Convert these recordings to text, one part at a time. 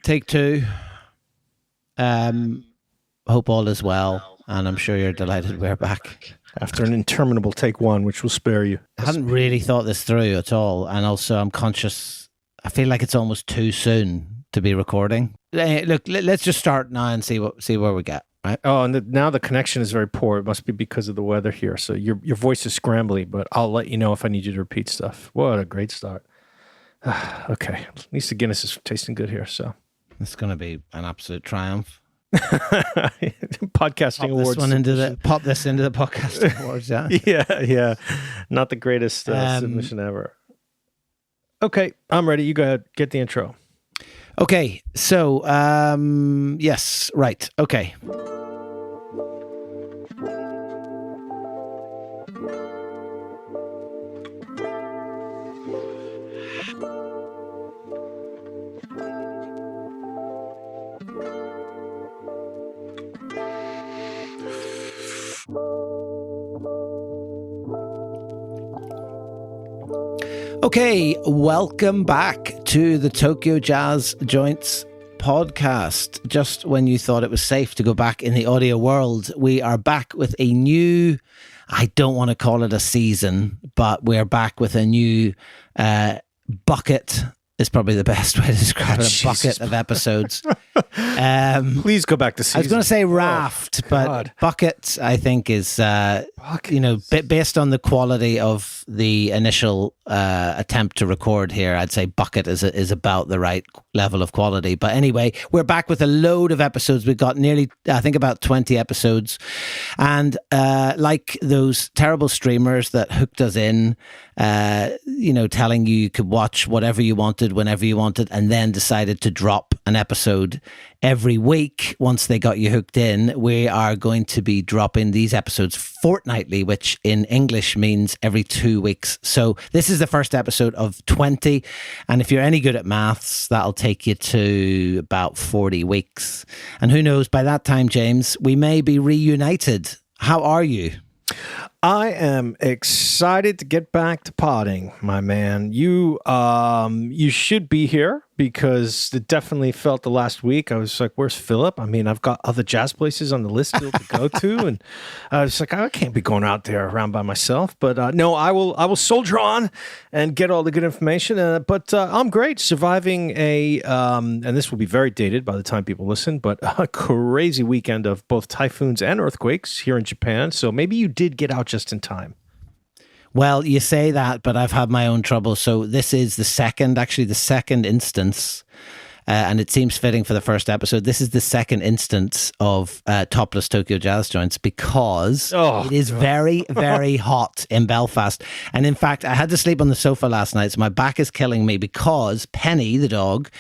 take two. Hope all is well, and I'm sure you're delighted we're back. After an interminable take one, which will spare you. I hadn't really thought this through at all, and also I'm conscious, I feel like it's almost too soon to be recording. Look, let's just start now and see where we get, right? Oh, and now the connection is very poor. It must be because of the weather here, so your voice is scrambly, but I'll let you know if I need you to repeat stuff. What a great start. Okay, at least the Guinness is tasting good here, so. It's going to be an absolute triumph. Podcasting awards. Pop this into the podcasting awards, yeah. Yeah. Not the greatest submission ever. Okay, I'm ready. You go ahead. Get the intro. Okay, so, yes, right. Okay. Okay, welcome back to the Tokyo Jazz Joints podcast. Just when you thought it was safe to go back in the audio world, we are back with a new, I don't want to call it a season, but we're back with a new bucket is probably the best way to describe it, a bucket of episodes. Please go back to season. I was going to say raft, but bucket, I think, is, based on the quality of the initial attempt to record here, I'd say bucket is about the right level of quality. But anyway, we're back with a load of episodes. We've got nearly, I think, about 20 episodes. And like those terrible streamers that hooked us in, telling you could watch whatever you wanted, whenever you wanted, and then decided to drop an episode every week once they got you hooked in, we are going to be dropping these episodes fortnightly, which in English means every 2 weeks. So this is the first episode of 20. And if you're any good at maths, that'll take you to about 40 weeks. And who knows, by that time, James, we may be reunited. How are you? I am excited to get back to potting, my man. You should be here because it definitely felt the last week. I was like, where's Philip? I mean, I've got other jazz places on the list still to go to. And I was like, I can't be going out there around by myself. But no, I will soldier on and get all the good information. But I'm great, surviving and this will be very dated by the time people listen, but a crazy weekend of both typhoons and earthquakes here in Japan. So maybe you did get out just in time. Well, you say that, but I've had my own trouble. So this is the second instance, and it seems fitting for the first episode. This is the second instance of topless Tokyo Jazz Joints because it is very, very hot in Belfast. And in fact, I had to sleep on the sofa last night, so my back is killing me because Penny, the dog,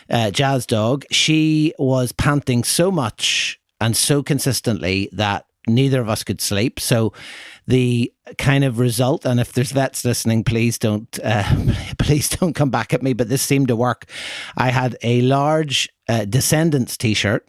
Jazz dog, she was panting so much and so consistently that neither of us could sleep. So the kind of result, and if there's vets listening, please don't come back at me, but this seemed to work. I had a large Descendants t-shirt,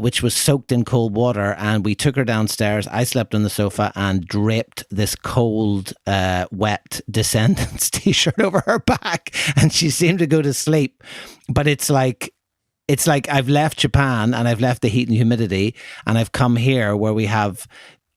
which was soaked in cold water, and we took her downstairs. I slept on the sofa and draped this cold, wet Descendants t-shirt over her back, and she seemed to go to sleep. But it's like I've left Japan and I've left the heat and humidity, and I've come here where we have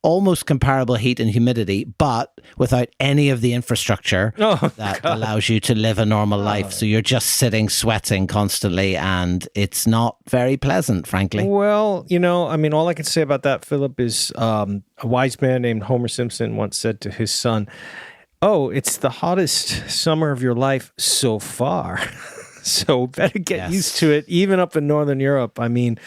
almost comparable heat and humidity, but without any of the infrastructure that allows you to live a normal life. So you're just sitting, sweating constantly, and it's not very pleasant, frankly. Well, all I can say about that, Philip, is a wise man named Homer Simpson once said to his son, "Oh, it's the hottest summer of your life so far." So better get used to it, even up in Northern Europe. I mean,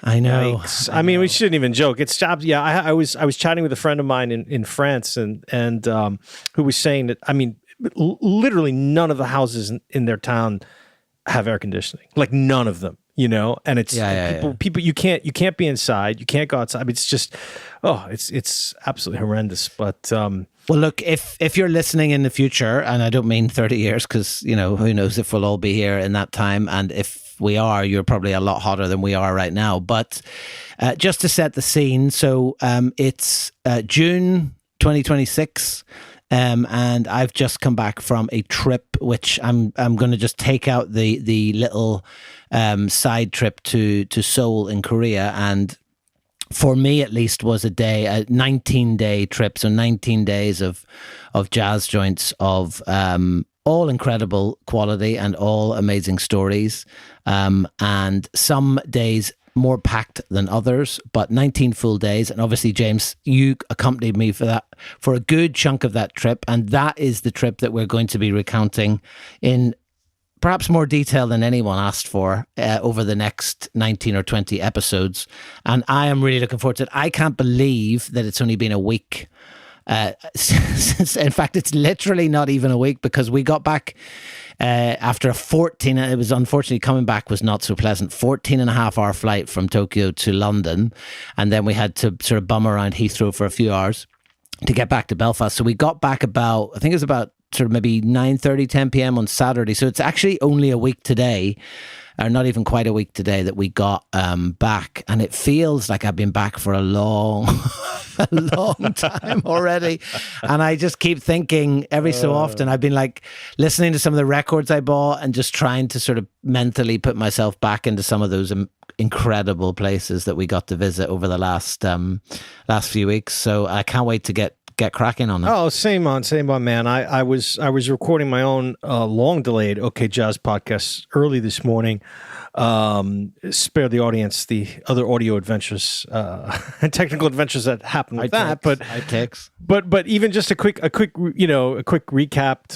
I know. We shouldn't even joke. It's jobs. Yeah, I was chatting with a friend of mine in France, and who was saying that, literally none of the houses in their town have air conditioning. Like none of them. And it's people. You can't be inside. You can't go outside. It's just, it's absolutely horrendous. But well, look, if you're listening in the future, and I don't mean 30 years, because who knows if we'll all be here in that time, and if we are, you're probably a lot hotter than we are right now. But just to set the scene, so it's June 2026. And I've just come back from a trip, which I'm going to just take out the little side trip to Seoul in Korea, and for me at least was a 19-day trip, so 19 days of jazz joints of all incredible quality and all amazing stories, and some days more packed than others, but 19 full days. And obviously, James, you accompanied me for a good chunk of that trip, and that is the trip that we're going to be recounting in perhaps more detail than anyone asked for over the next 19 or 20 episodes. And I am really looking forward to it. I can't believe that it's only been a week. Since, in fact, it's literally not even a week, because we got back after a 14, it was unfortunately coming back was not so pleasant, 14 and a half hour flight from Tokyo to London. And then we had to sort of bum around Heathrow for a few hours to get back to Belfast. So we got back about, I think it was about sort of maybe 9:30, 10 p.m. on Saturday. So it's actually only a week today, or not even quite a week today, that we got back. And it feels like I've been back for a long time already. And I just keep thinking every so often, I've been like listening to some of the records I bought and just trying to sort of mentally put myself back into some of those incredible places that we got to visit over the last few weeks. So I can't wait to get cracking on it. Oh, same on, man. I was recording my own long delayed OK Jazz podcast early this morning. Spare the audience the other audio adventures and technical adventures that happened with that. But even just a quick recap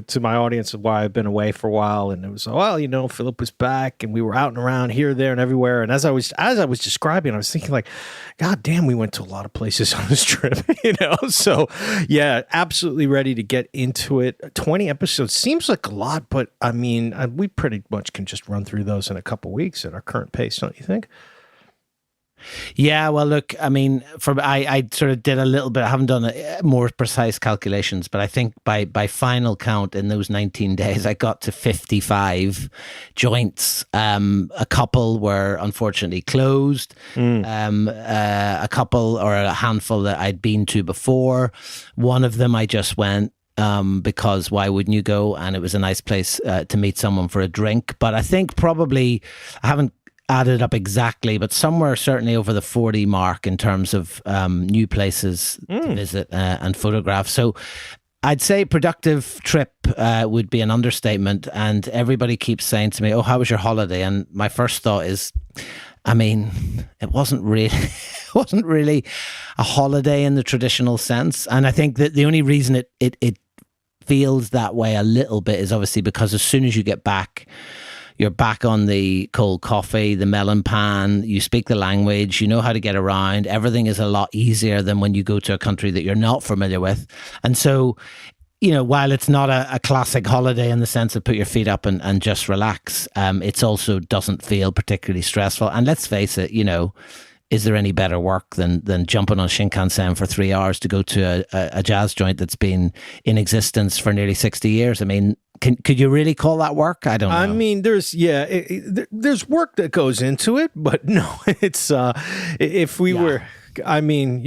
to my audience of why I've been away for a while. And it was, Philip was back and we were out and around here, there, and everywhere. And as I was describing, I was thinking like, God damn, we went to a lot of places on this trip, So yeah, absolutely ready to get into it. 20 episodes seems like a lot, but I mean, we pretty much can just run through those in a couple weeks at our current pace, don't you think? Yeah, well, look, I mean, I sort of did a little bit. I haven't done more precise calculations, but I think by final count in those 19 days, I got to 55 joints. A couple were unfortunately closed. A couple or a handful that I'd been to before. One of them I just went because why wouldn't you go? And it was a nice place to meet someone for a drink. But I think probably I haven't added up exactly, but somewhere certainly over the 40 mark in terms of new places to visit and photograph. So I'd say productive trip would be an understatement. And everybody keeps saying to me, "Oh, how was your holiday?" And my first thought is, I mean, it wasn't really a holiday in the traditional sense. And I think that the only reason it feels that way a little bit is obviously because as soon as you get back, you're back on the cold coffee, the melon pan, you speak the language, you know how to get around. Everything is a lot easier than when you go to a country that you're not familiar with. And so, while it's not a classic holiday in the sense of put your feet up and just relax, it also doesn't feel particularly stressful. And let's face it, is there any better work than jumping on Shinkansen for 3 hours to go to a jazz joint that's been in existence for nearly 60 years? I mean, could you really call that work? I don't know. I mean, there's work that goes into it, but no, it's if we were, I mean,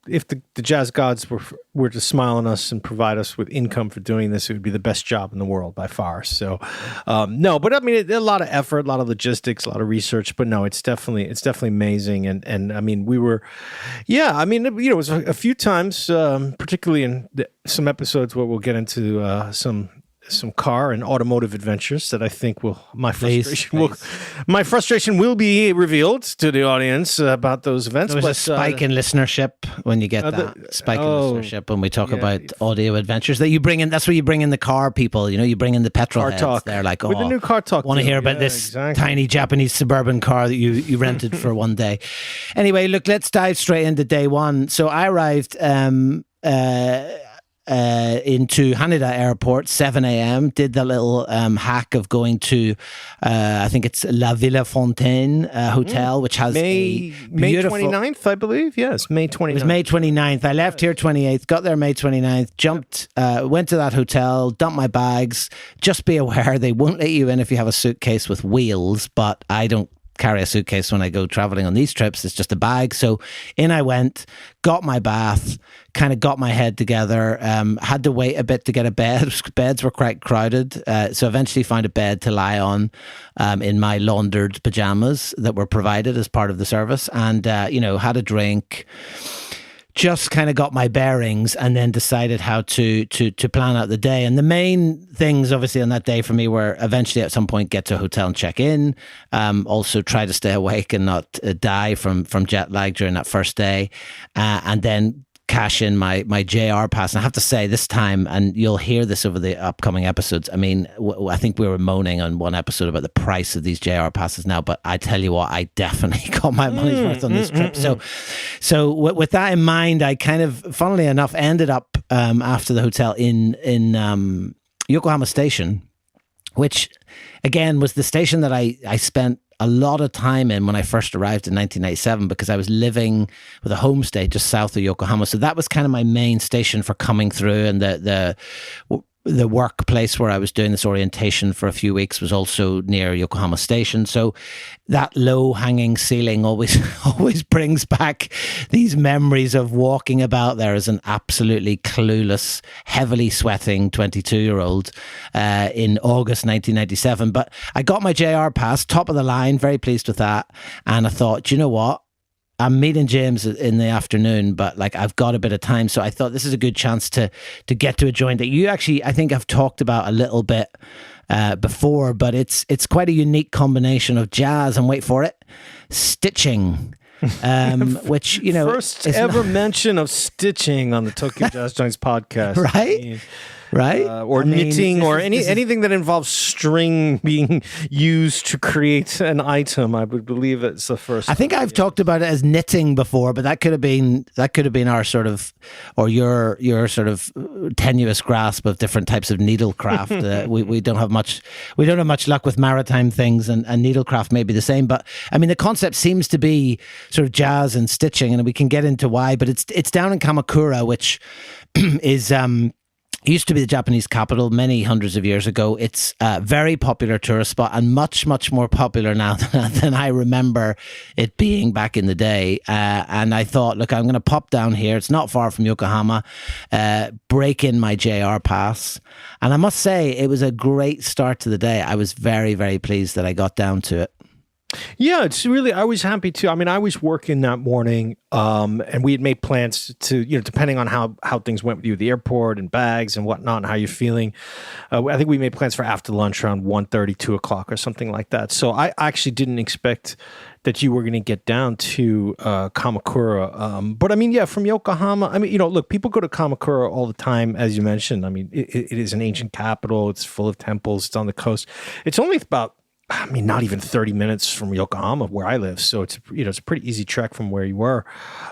if the jazz gods were to smile on us and provide us with income for doing this, it would be the best job in the world by far. So, no, but I mean, a lot of effort, a lot of logistics, a lot of research, but no, it's definitely amazing. And I mean, it was a few times, particularly in some episodes where we'll get into some car and automotive adventures that I think my frustration will be revealed to the audience about those events. There's a spike in listenership when you get that spike in listenership when we talk about audio adventures that you bring in. That's where you bring in the car people. You bring in the petrol car heads. Talk. They're like, with the new car talk. Want to hear about this tiny Japanese suburban car that you rented for one day? Anyway, look, let's dive straight into day one. So I arrived into Haneda Airport, 7 a.m. Did the little hack of going to, I think it's La Villa Fontaine Hotel, which has May 29th, I believe. Yes, May 29th. It was May 29th. I left here 28th, got there May 29th, jumped, went to that hotel, dumped my bags. Just be aware, they won't let you in if you have a suitcase with wheels, but I don't carry a suitcase when I go traveling on these trips. It's just a bag. So in I went, got my bath, kind of got my head together, had to wait a bit to get a bed. Beds were quite crowded. So eventually found a bed to lie on in my laundered pajamas that were provided as part of the service. And, had a drink, just kind of got my bearings, and then decided how to plan out the day. And the main things, obviously, on that day for me were eventually at some point get to a hotel and check in. Also try to stay awake and not die from jet lag during that first day. And then cash in my JR pass. And I have to say this time, and you'll hear this over the upcoming episodes, I mean, I think we were moaning on one episode about the price of these JR passes now, but I tell you what, I definitely got my money's worth on this trip. So with that in mind, I kind of, funnily enough, ended up after the hotel in Yokohama Station, which again was the station that I spent a lot of time in when I first arrived in 1997, because I was living with a homestay just south of Yokohama. So that was kind of my main station for coming through, and the workplace where I was doing this orientation for a few weeks was also near Yokohama Station. So that low-hanging ceiling always brings back these memories of walking about there as an absolutely clueless, heavily sweating 22-year-old in August 1997. But I got my JR pass, top of the line, very pleased with that. And I thought, do you know what? I'm meeting James in the afternoon, but like I've got a bit of time. So I thought this is a good chance to get to a joint that you actually, I think I've talked about a little bit before, but it's quite a unique combination of jazz and, wait for it, stitching. Which, first ever mention of stitching on the Tokyo Jazz Joints podcast. Right? Right? Or knitting, or anything that involves string being used to create an item. I would believe it's the first. I think I've talked about it as knitting before, but that could have been our sort of, or your sort of tenuous grasp of different types of needlecraft. We don't have much luck with maritime things, and needlecraft may be the same. But I mean, the concept seems to be sort of jazz and stitching, and we can get into why. But it's down in Kamakura, which is used to be the Japanese capital many hundreds of years ago. It's a very popular tourist spot, and much, much more popular now than I remember it being back in the day. And I thought, look, I'm going to pop down here. It's not far from Yokohama, break in my JR pass. And I must say, it was a great start to the day. I was very, very pleased that I got down to it. Yeah, it's really, I was happy too. I mean, I was working that morning, and we had made plans to, depending on how things went with you at the airport and bags and whatnot and how you're feeling. I think we made plans for after lunch around 1:30, 2 o'clock or something like that. So I actually didn't expect that you were going to get down to Kamakura. But I mean, yeah, from Yokohama, I mean, look, people go to Kamakura all the time, as you mentioned. I mean, it is an ancient capital. It's full of temples. It's on the coast. It's only about, not even 30 minutes from Yokohama, where I live. So it's a pretty easy trek from where you were.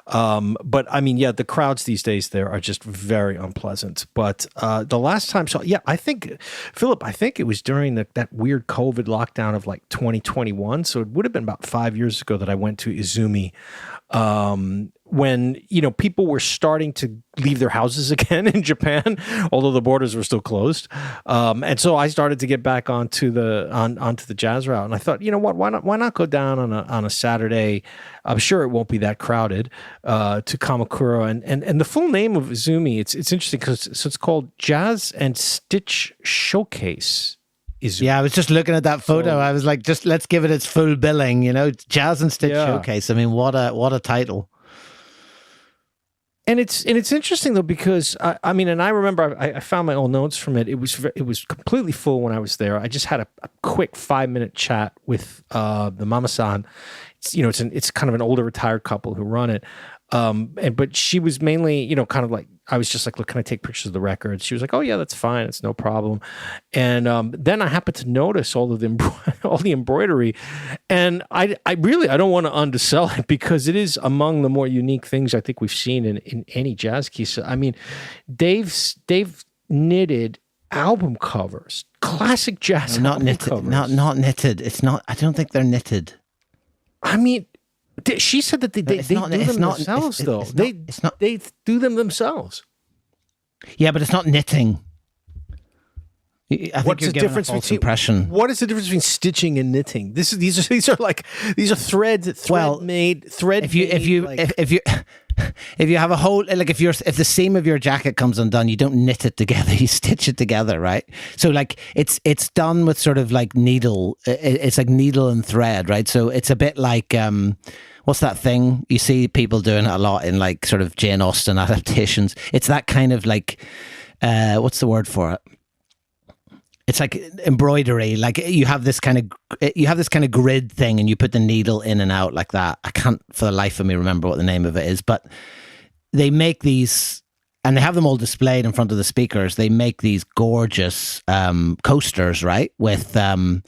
But I mean, yeah, the crowds these days there are just very unpleasant. But the last time, so yeah, Philip, I think it was during that weird COVID lockdown of like 2021. So it would have been about 5 years ago that I went to Izumi. When people were starting to leave their houses again in Japan, although the borders were still closed, and so I started to get back onto the jazz route, and I thought, what, why not go down on a Saturday? I'm sure it won't be that crowded, to Kamakura, and the full name of Izumi. It's interesting because it's called Jazz and Stitch Showcase. Yeah, I was just looking at that photo. So, I was like, just let's give it its full billing. Jazz and Stitch Showcase. I mean, what a title. And it's interesting though, because I mean, and I remember I found my old notes from it. It was completely full when I was there. I just had a quick 5-minute chat with the mama-san. It's kind of an older retired couple who run it. But she was mainly, kind of like, I was just like, look, can I take pictures of the records? She was like, oh yeah, that's fine. It's no problem. And then I happened to notice all the embroidery, and I don't want to undersell it, because it is among the more unique things I think we've seen in any jazz key. I mean, they've knitted album covers, classic jazz not album knitted, covers. Not knitted. It's not. I don't think they're knitted. I mean, she said that they do them themselves, though. They do them themselves. Yeah, but it's not knitting. I think What's you're the giving difference a false between impression. What is the difference between stitching and knitting? These are thread made. If you have a hole, like if the seam of your jacket comes undone, you don't knit it together, you stitch it together, right? So like it's done with sort of like needle. It's like needle and thread, right? So it's a bit like what's that thing you see people doing it a lot in like sort of Jane Austen adaptations? It's that kind of like what's the word for it? It's like embroidery. Like you have this kind of grid thing, and you put the needle in and out like that. I can't for the life of me remember what the name of it is, but they make these, and they have them all displayed in front of the speakers. They make these gorgeous coasters, right? With I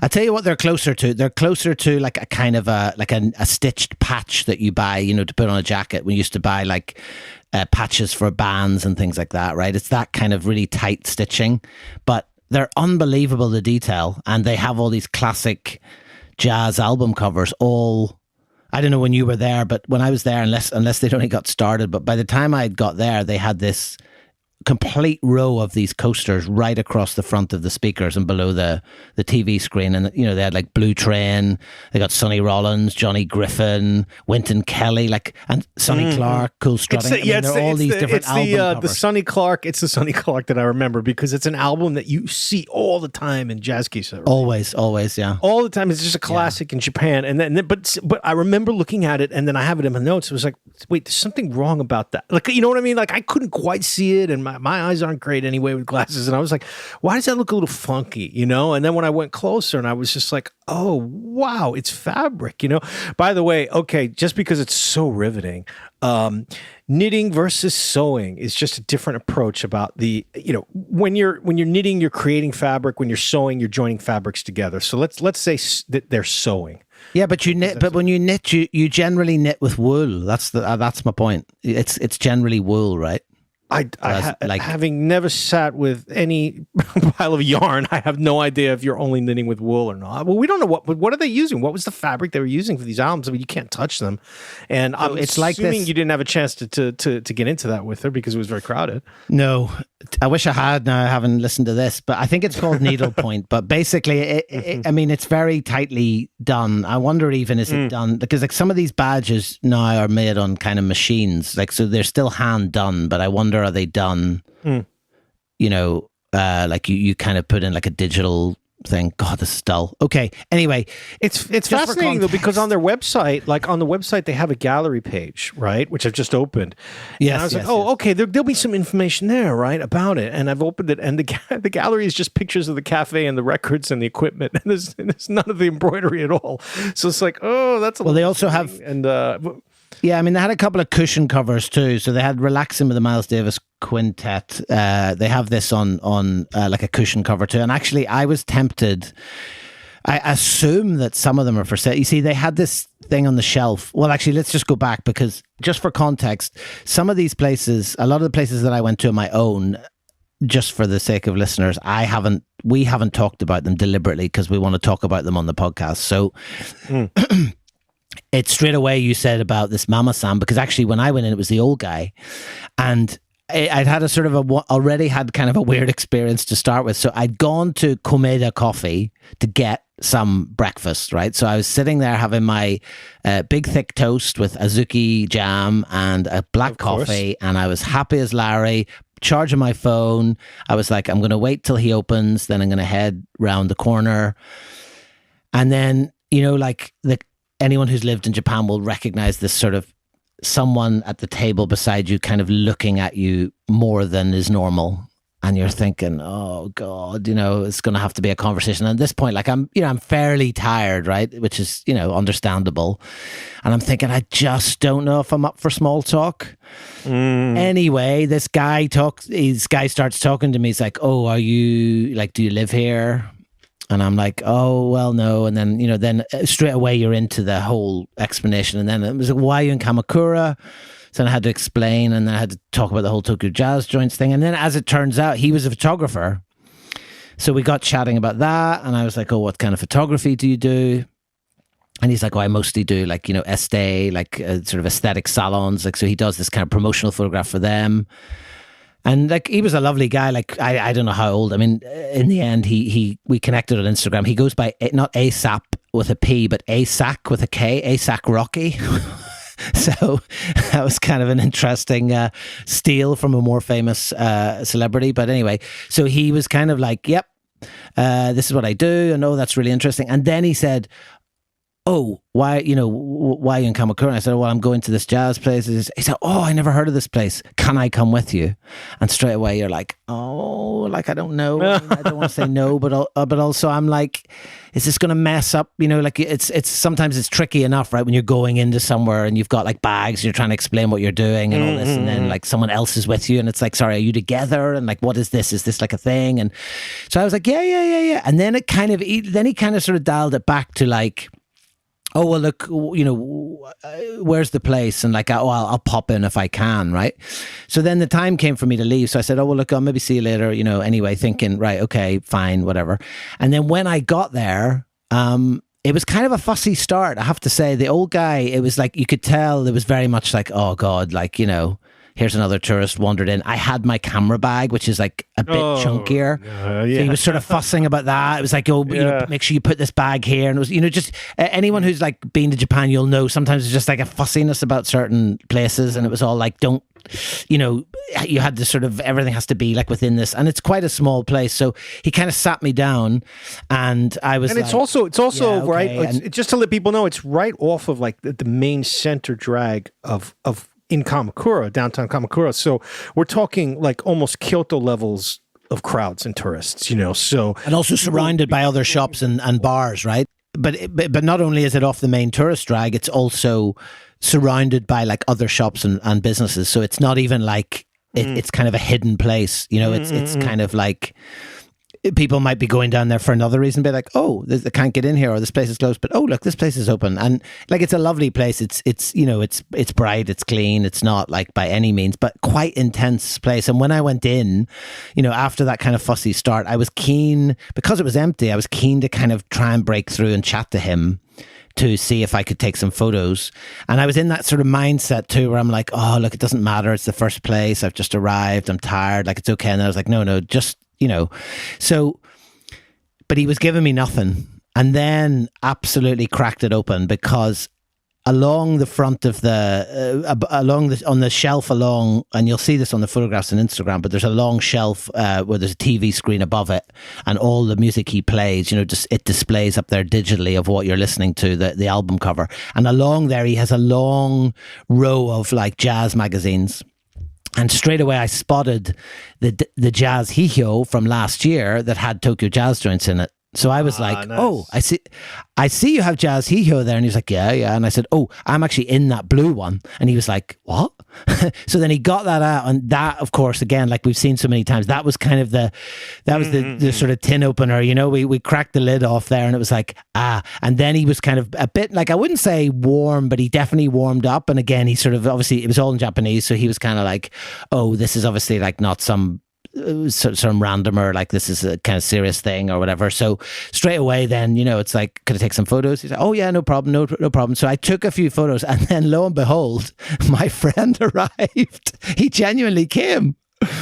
tell you what, they're closer to. They're closer to like a kind of a stitched patch that you buy, to put on a jacket. We used to buy like patches for bands and things like that, right? It's that kind of really tight stitching, but they're unbelievable, the detail, and they have all these classic jazz album covers. All, I don't know when you were there, but when I was there, unless they'd only got started, but by the time I got there, they had this complete row of these coasters right across the front of the speakers and below the TV screen. And, they had like Blue Train, they got Sonny Rollins, Johnny Griffin, Wynton Kelly, and Sonny Clark, Cool Strutting. They're all these different album covers. The Sonny Clark, it's the Sonny Clark that I remember because it's an album that you see all the time in Jazz Kisa. Right? Always, yeah. All the time. It's just a classic in Japan. And then, but I remember looking at it, and then I have it in my notes. It was like, wait, there's something wrong about that. Like, you know what I mean? Like, I couldn't quite see it, and my eyes aren't great anyway with glasses. And I was like, why does that look a little funky, And then when I went closer and I was just like, oh, wow, it's fabric, By the way, okay, just because it's so riveting, knitting versus sewing is just a different approach about the, when you're knitting, you're creating fabric. When you're sewing, you're joining fabrics together. So let's say that they're sewing. Yeah, but you knit. But when you knit, you generally knit with wool. That's my point. It's generally wool, right? Having never sat with any pile of yarn, I have no idea if you're only knitting with wool or not. Well, we don't know what are they using? What was the fabric they were using for these albums? I mean, you can't touch them. And I'm assuming you didn't have a chance to get into that with her because it was very crowded. No, I wish I had. Now I haven't listened to this, but I think it's called needlepoint. But basically, I mean, it's very tightly done. I wonder even is it done because like some of these badges now are made on kind of machines, like so they're still hand done. But I wonder, are they done? Like you kind of put in like a digital thing. God, this is dull. Okay. Anyway, it's fascinating though because on their website, they have a gallery page, right? Which I've just opened. Yes. And I was like, okay, there'll be some information there, right, about it. And I've opened it, and the gallery is just pictures of the cafe and the records and the equipment, and there's none of the embroidery at all. So it's like, oh, that's well. They also have yeah, I mean, they had a couple of cushion covers too. So they had Relaxing with the Miles Davis Quintet. They have this on like a cushion cover too. And actually, I was tempted. I assume that some of them are for sale. You see, they had this thing on the shelf. Well, actually, let's just go back because just for context, some of these places, a lot of the places that I went to on my own, just for the sake of listeners, we haven't talked about them deliberately because we want to talk about them on the podcast. So it's straight away you said about this Mama-san, because actually when I went in, it was the old guy. And I'd had already had kind of a weird experience to start with. So I'd gone to Komeda Coffee to get some breakfast, right? So I was sitting there having my big thick toast with azuki jam and a black coffee, and I was happy as Larry, charging my phone. I was like, I'm going to wait till he opens, then I'm going to head round the corner. And then, anyone who's lived in Japan will recognize this sort of someone at the table beside you kind of looking at you more than is normal. And you're thinking, oh God, it's going to have to be a conversation. And at this point, like I'm fairly tired, right? Which is, understandable. And I'm thinking, I just don't know if I'm up for small talk. Anyway, this guy starts talking to me. He's like, oh, are you do you live here? And I'm like, oh, well, no. And then, then straight away you're into the whole explanation. And then it was like, why are you in Kamakura? So then I had to explain, and then I had to talk about the whole Tokyo Jazz Joints thing. And then as it turns out, he was a photographer. So we got chatting about that. And I was like, oh, what kind of photography do you do? And he's like, oh, I mostly do estee, sort of aesthetic salons. So he does this kind of promotional photograph for them. And like he was a lovely guy. Like I don't know how old. I mean, in the end, we connected on Instagram. He goes by not ASAP with a P, but ASAC with a K. ASAC Rocky. So that was kind of an interesting steal from a more famous celebrity. But anyway, so he was kind of like, "Yep, this is what I do," and oh, that's really interesting. And then he said, "Oh, why are you in Kamakura?" And I said, "Well, I'm going to this jazz place." He said, "Oh, I never heard of this place. Can I come with you?" And straight away you're like, "Oh, like I don't know. I don't want to say no, but also I'm like, is this going to mess up? Like it's sometimes it's tricky enough, right? When you're going into somewhere and you've got like bags, and you're trying to explain what you're doing and all this, and then like someone else is with you, and it's like, sorry, are you together? And like, what is this? Is this like a thing? And so I was like, yeah. And then he kind of sort of dialed it back to like, oh, well, look, where's the place? And like, I'll pop in if I can, right? So then the time came for me to leave. So I said, oh, well, look, I'll maybe see you later, anyway, thinking, right, okay, fine, whatever. And then when I got there, it was kind of a fussy start, I have to say. The old guy, it was like, you could tell it was very much like, oh, God, like, here's another tourist wandered in. I had my camera bag, which is like a bit chunkier. So he was sort of fussing about that. It was like, make sure you put this bag here. And it was, just anyone who's like been to Japan, you'll know sometimes it's just like a fussiness about certain places. And it was all like, you had to sort of, everything has to be like within this. And it's quite a small place. So he kind of sat me down and I was, and like, it's also yeah, right. okay. It's, just to let people know, it's right off of like the main center drag of in Kamakura, downtown Kamakura. So we're talking like almost Kyoto levels of crowds and tourists, so. And also surrounded by other shops and bars, right? But not only is it off the main tourist drag, it's also surrounded by like other shops and businesses. So it's not even like, it's kind of a hidden place, it's kind of like, people might be going down there for another reason, be like, oh, they can't get in here, or this place is closed, but oh, look, this place is open. And like, it's a lovely place. It's bright, it's clean. It's not like by any means, but quite intense place. And when I went in, after that kind of fussy start, I was keen, because it was empty, I was keen to kind of try and break through and chat to him to see if I could take some photos. And I was in that sort of mindset too, where I'm like, oh, look, it doesn't matter. It's the first place. I've just arrived. I'm tired. Like, it's okay. And I was like, no, just, so, but he was giving me nothing, and then absolutely cracked it open, because along the front of on the shelf along, and you'll see this on the photographs on Instagram, but there's a long shelf where there's a TV screen above it, and all the music he plays, just it displays up there digitally of what you're listening to, the album cover. And along there, he has a long row of like jazz magazines. And straight away, I spotted the Jazz Hihyo from last year that had Tokyo Jazz joints in it. So I was like, nice. Oh, I see you have Jazz Hihyo there. And he was like, yeah. And I said, oh, I'm actually in that blue one. And he was like, what? So then he got that out. And that, of course, again, like we've seen so many times, that was kind of the sort of tin opener, we cracked the lid off there, and it was like, and then he was kind of a bit like, I wouldn't say warm, but he definitely warmed up. And again, he sort of, obviously it was all in Japanese. So he was kind of like, oh, this is obviously like not some randomer, like this is a kind of serious thing or whatever. So straight away then, it's like, could I take some photos? He's like, oh yeah, no problem, no problem. So I took a few photos, and then lo and behold, my friend arrived. He genuinely came.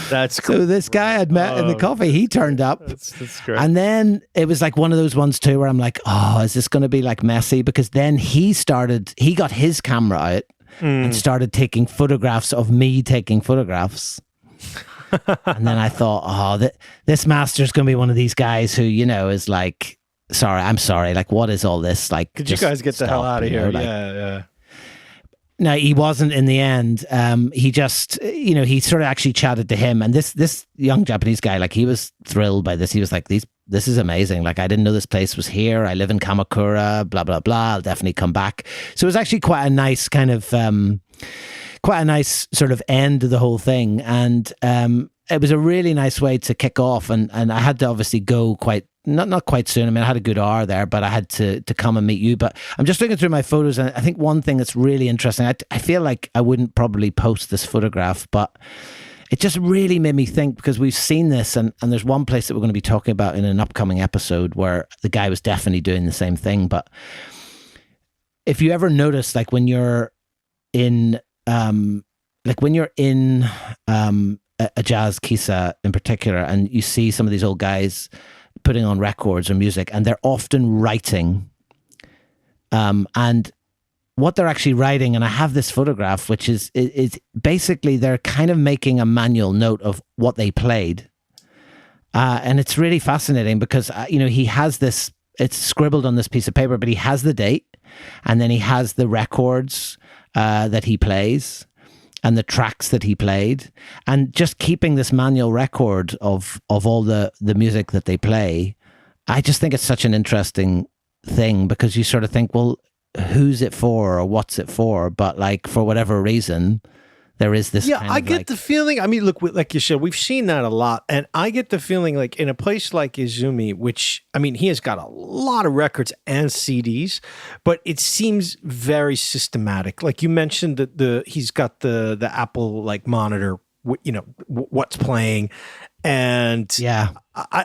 That's cool. So this guy I'd met in the coffee, he turned up. That's great. And then it was like one of those ones too where I'm like, oh, is this going to be like messy? Because then he got his camera out and started taking photographs of me taking photographs. And then I thought, oh, this master's going to be one of these guys who, is like, I'm sorry. Like, what is all this? Like, could you guys get the hell out of here? Like, yeah. No, he wasn't in the end. He just, he sort of actually chatted to him. And this young Japanese guy, like, he was thrilled by this. He was like, this is amazing. Like, I didn't know this place was here. I live in Kamakura, blah, blah, blah. I'll definitely come back. So it was actually quite a nice kind of, quite a nice sort of end to the whole thing. And it was a really nice way to kick off. And I had to obviously go not quite soon. I mean, I had a good hour there, but I had to come and meet you. But I'm just looking through my photos, and I think one thing that's really interesting, I feel like I wouldn't probably post this photograph, but it just really made me think, because we've seen this, and there's one place that we're going to be talking about in an upcoming episode where the guy was definitely doing the same thing. But if you ever notice, like when you're in, a jazz kisa in particular, and you see some of these old guys putting on records or music, and they're often writing. And what they're actually writing, and I have this photograph, which is basically they're kind of making a manual note of what they played. And it's really fascinating because, he has this, it's scribbled on this piece of paper, but he has the date, and then he has the records that he plays and the tracks that he played, and just keeping this manual record of all the music that they play. I just think it's such an interesting thing, because you sort of think, well, who's it for or what's it for? But like, for whatever reason, there is this. I get the feeling. I mean, look, like you said, we've seen that a lot, and I get the feeling like in a place like Izumi, which, I mean, he has got a lot of records and CDs, but it seems very systematic. Like you mentioned that he's got the Apple like monitor, what's playing, and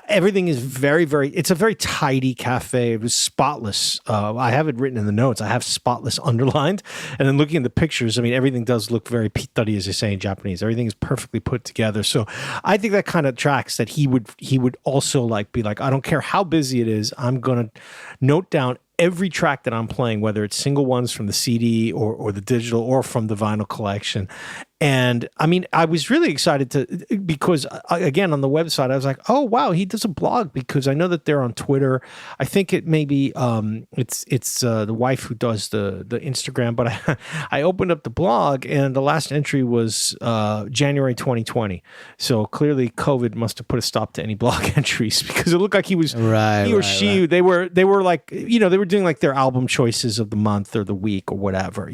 everything is very, very, it's a very tidy cafe. It was spotless. I have it written in the notes. I have spotless underlined. And then looking at the pictures, I mean, everything does look very pitari, as they say in Japanese. Everything is perfectly put together. So I think that kind of tracks that he would also like be like, I don't care how busy it is, I'm going to note down every track that I'm playing, whether it's single ones from the CD or the digital or from the vinyl collection. And I mean, I was really excited because again, on the website, I was like, oh, wow, he does a blog, because I know that they're on Twitter. I think it may be, it's the wife who does the Instagram, but I opened up the blog, and the last entry was January 2020. So clearly COVID must have put a stop to any blog entries, because it looked like he was, she, they were like, they were doing like their album choices of the month or the week or whatever,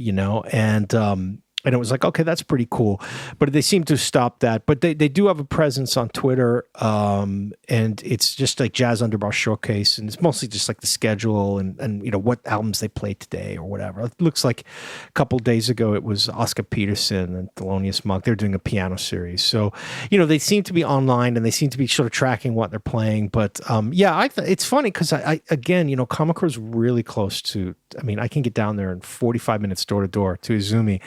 and it was like, okay, that's pretty cool. But they seem to stop that. But they do have a presence on Twitter, and it's just like Jazz Underbar Showcase, and it's mostly just like the schedule and what albums they played today or whatever. It looks like a couple of days ago it was Oscar Peterson and Thelonious Monk. They're doing a piano series. So, they seem to be online, and they seem to be sort of tracking what they're playing. But it's funny because I again, Kamakura is really close to, I mean, I can get down there in 45 minutes door to door to Izumi.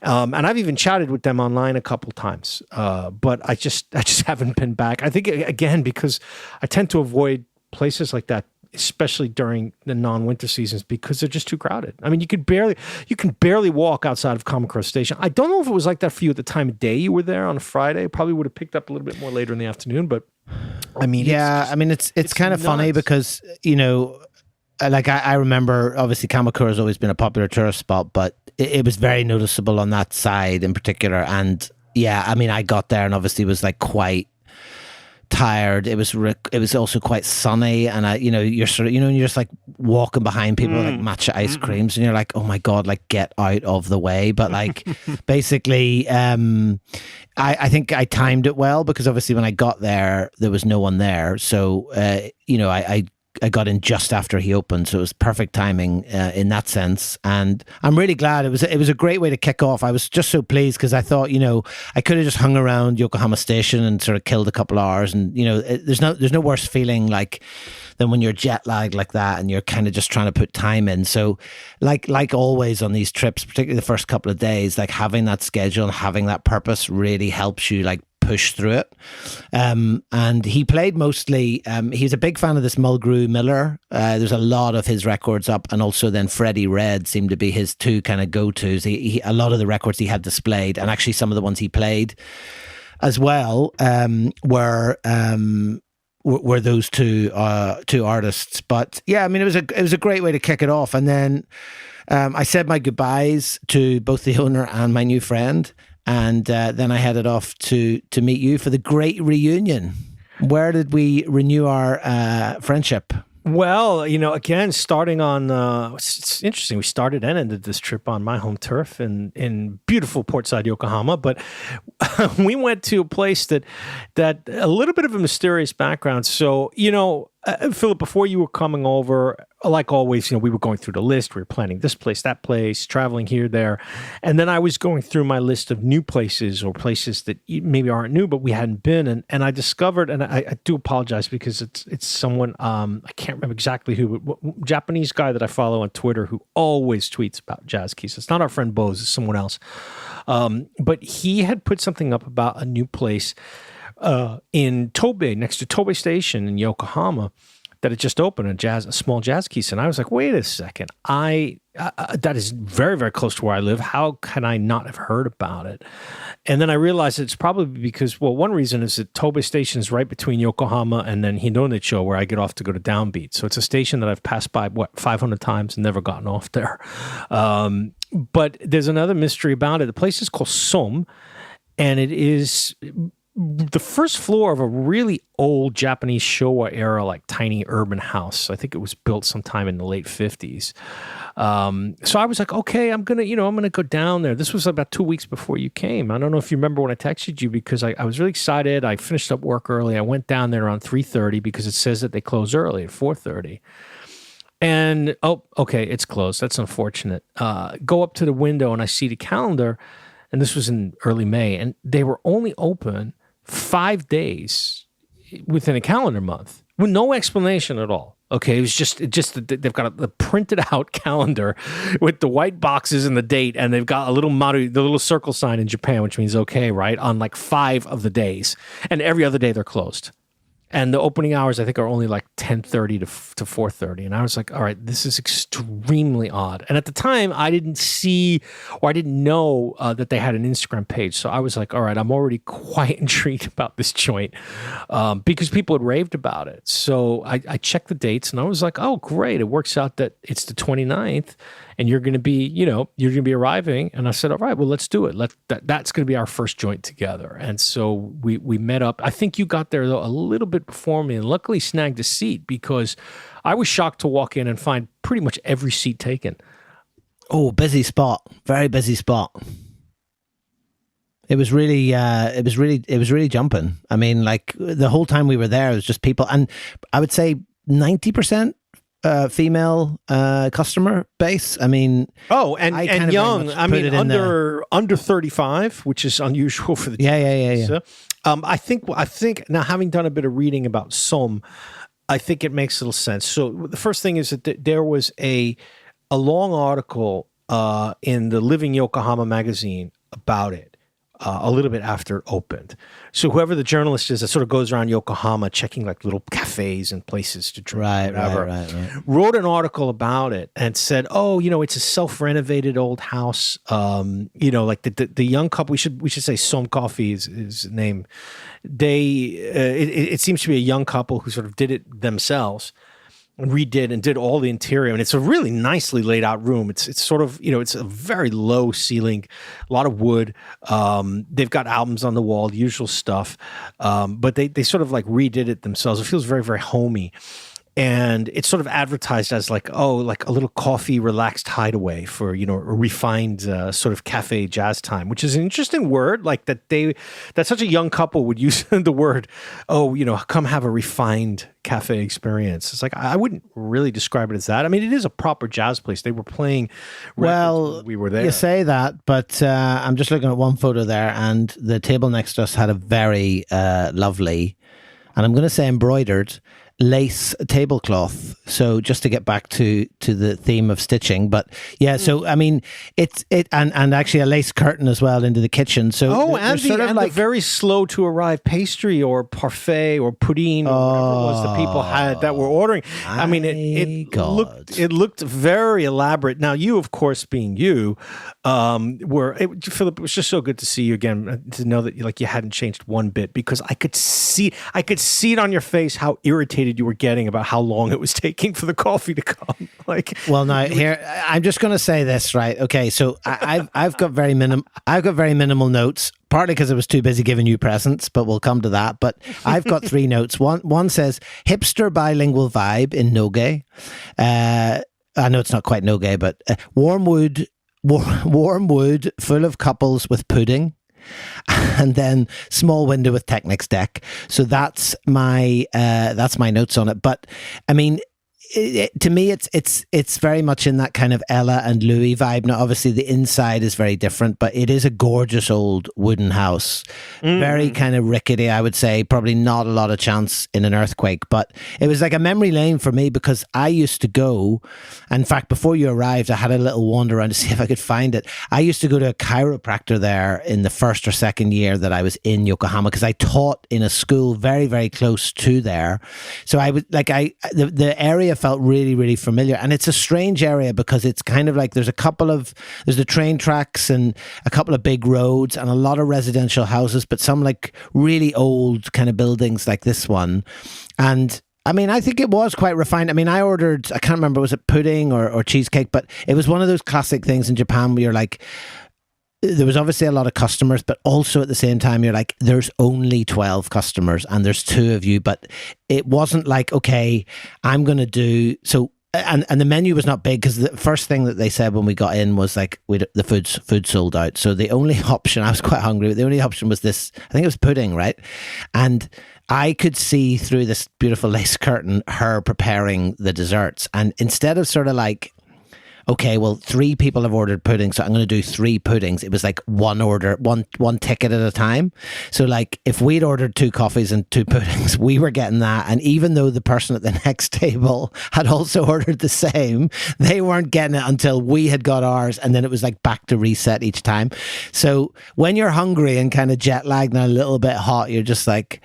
And I've even chatted with them online a couple times, but I just haven't been back. I think, again, because I tend to avoid places like that, especially during the non-winter seasons, because they're just too crowded. I mean, you can barely walk outside of Kamakura Station. I don't know if it was like that for you at the time of day you were there on a Friday. Probably would have picked up a little bit more later in the afternoon, but I mean, it's kind of funny because, like I remember, obviously Kamakura has always been a popular tourist spot, but it was very noticeable on that side in particular. And I mean, I got there and obviously was like quite tired. It was also quite sunny, and you're sort of, you're just like walking behind people like matcha ice creams, and you're like, oh my god, like get out of the way. But like basically, I think I timed it well, because obviously when I got there was no one there, so I got in just after he opened, so it was perfect timing in that sense. And I'm really glad. It was a great way to kick off. I was just so pleased, because I thought, I could have just hung around Yokohama Station and sort of killed a couple hours. And there's no worse feeling like than when you're jet lagged like that and you're kind of just trying to put time in. So like always on these trips, particularly the first couple of days, like having that schedule and having that purpose really helps you like push through it. And he played mostly, he's a big fan of this Mulgrew Miller. There's a lot of his records up, and also then Freddie Red seemed to be his two kind of go-tos. He a lot of the records he had displayed, and actually some of the ones he played as well, were those two artists. But yeah, I mean, it was a great way to kick it off. And then I said my goodbyes to both the owner and my new friend. And then I headed off to meet you for the great reunion. Where did we renew our friendship? Well, again, starting on, it's interesting. We started and ended this trip on my home turf in beautiful Portside, Yokohama. But we went to a place that a little bit of a mysterious background. So, Philip, before you were coming over, like always, we were going through the list. We were planning this place, that place, traveling here, there. And then I was going through my list of new places or places that maybe aren't new, but we hadn't been. And I discovered, and I do apologize because it's someone, I can't remember exactly who, but Japanese guy that I follow on Twitter who always tweets about jazz keys. It's not our friend Bose, it's someone else. But he had put something up about a new place in Tobei, next to Tobei Station in Yokohama, that had just opened, a small jazz keys. And I was like, wait a second, that is very, very close to where I live. How can I not have heard about it? And then I realized it's probably because, well, one reason is that Tobei Station is right between Yokohama and then Hinonicho, where I get off to go to Downbeat. So it's a station that I've passed by, 500 times and never gotten off there. But there's another mystery about it. The place is called Som, and it is the first floor of a really old Japanese Showa era, like tiny urban house. I think it was built sometime in the late 50s. So I was like, okay, I'm gonna go down there. This was about 2 weeks before you came. I don't know if you remember when I texted you, because I was really excited. I finished up work early. I went down there around 3:30 because it says that they close early at 4:30. And, oh, okay, it's closed. That's unfortunate. Go up to the window and I see the calendar, and this was in early May, and they were only open 5 days within a calendar month with no explanation at all. Okay, it was just that they've got a printed out calendar with the white boxes and the date, and they've got a little maru, the little circle sign in Japan, which means okay, right, on like 5 of the days, and every other day they're closed. And the opening hours, I think, are only like 10:30 to 4:30. And I was like, all right, this is extremely odd. And at the time, I didn't see or I didn't know that they had an Instagram page. So I was like, all right, I'm already quite intrigued about this joint because people had raved about it. So I checked the dates and I was like, oh, great. It works out that it's the 29th and you're going to be arriving. And I said, all right, well, let's do it. That's going to be our first joint together. And so we met up. I think you got there, though, a little bit before me, and luckily snagged a seat because I was shocked to walk in and find pretty much every seat taken. Oh, busy spot. Very busy spot. It was really jumping. I mean, like the whole time we were there, it was just people. And I would say 90%. Female customer base. I mean, and young. I mean, under 35, which is unusual for the yeah. I think now, having done a bit of reading about Som, I think it makes little sense. So the first thing is that there was a long article in the Living Yokohama magazine about it. A little bit after it opened. So whoever the journalist is that sort of goes around Yokohama checking like little cafes and places to drink, right. Wrote an article about it and said, oh, it's a self-renovated old house. Like the young couple, we should say Som Coffee is the name. It seems to be a young couple who sort of did it themselves. And redid and did all the interior, and it's a really nicely laid out room. It's sort of it's a very low ceiling, a lot of wood. They've got albums on the wall, the usual stuff, but they sort of like redid it themselves. It feels very, very homey. And it's sort of advertised as like a little coffee relaxed hideaway for, a refined sort of cafe jazz time, which is an interesting word, like that such a young couple would use the word, come have a refined cafe experience. It's like, I wouldn't really describe it as that. I mean, it is a proper jazz place. They were playing records when we were there. You say that, but I'm just looking at one photo there, and the table next to us had a very lovely, and I'm going to say embroidered, lace tablecloth. So just to get back to the theme of stitching, but yeah, so I mean and actually a lace curtain as well into the kitchen. So the very slow to arrive pastry or parfait or pudding or whatever it was that people had that were ordering. I mean, it looked very elaborate. Now, you, of course, being you, Philip, it was just so good to see you again, to know that you hadn't changed one bit, because I could see it on your face how irritated you were getting about how long it was taking for the coffee to come. Here I'm just going to say this, right? Okay, so I've got very minimal notes, partly because I was too busy giving you presents, but we'll come to that. But I've got 3 notes. One says hipster bilingual vibe in Noge. I know it's not quite Noge, but warm wood full of couples with pudding. and then small window with Technics deck. So that's my notes on it. But I mean, to me, it's very much in that kind of Ella and Louis vibe. Now, obviously, the inside is very different, but it is a gorgeous old wooden house. Very kind of rickety, I would say. Probably not a lot of chance in an earthquake, but it was like a memory lane for me because I used to go. In fact, before you arrived, I had a little wander around to see if I could find it. I used to go to a chiropractor there in the first or second year that I was in Yokohama because I taught in a school very, very close to there. So I would the area felt really, really familiar. And it's a strange area because it's kind of like there's the train tracks and a couple of big roads and a lot of residential houses, but some like really old kind of buildings like this one. And I mean, I think it was quite refined. I mean, I can't remember, was it pudding or cheesecake, but it was one of those classic things in Japan where you're like, there was obviously a lot of customers, but also at the same time, you're like, there's only 12 customers and there's 2 of you. But it wasn't like, okay, I'm going to do so. And the menu was not big because the first thing that they said when we got in was like, the food sold out. So the only option, I was quite hungry, but the only option was this, I think it was pudding, right? And I could see through this beautiful lace curtain her preparing the desserts. And instead of sort of like, okay, well, 3 people have ordered pudding, so I'm going to do 3 puddings. It was like one ticket at a time. So like if we'd ordered 2 coffees and 2 puddings, we were getting that. And even though the person at the next table had also ordered the same, they weren't getting it until we had got ours. And then it was like back to reset each time. So when you're hungry and kind of jet lagged and a little bit hot, you're just like,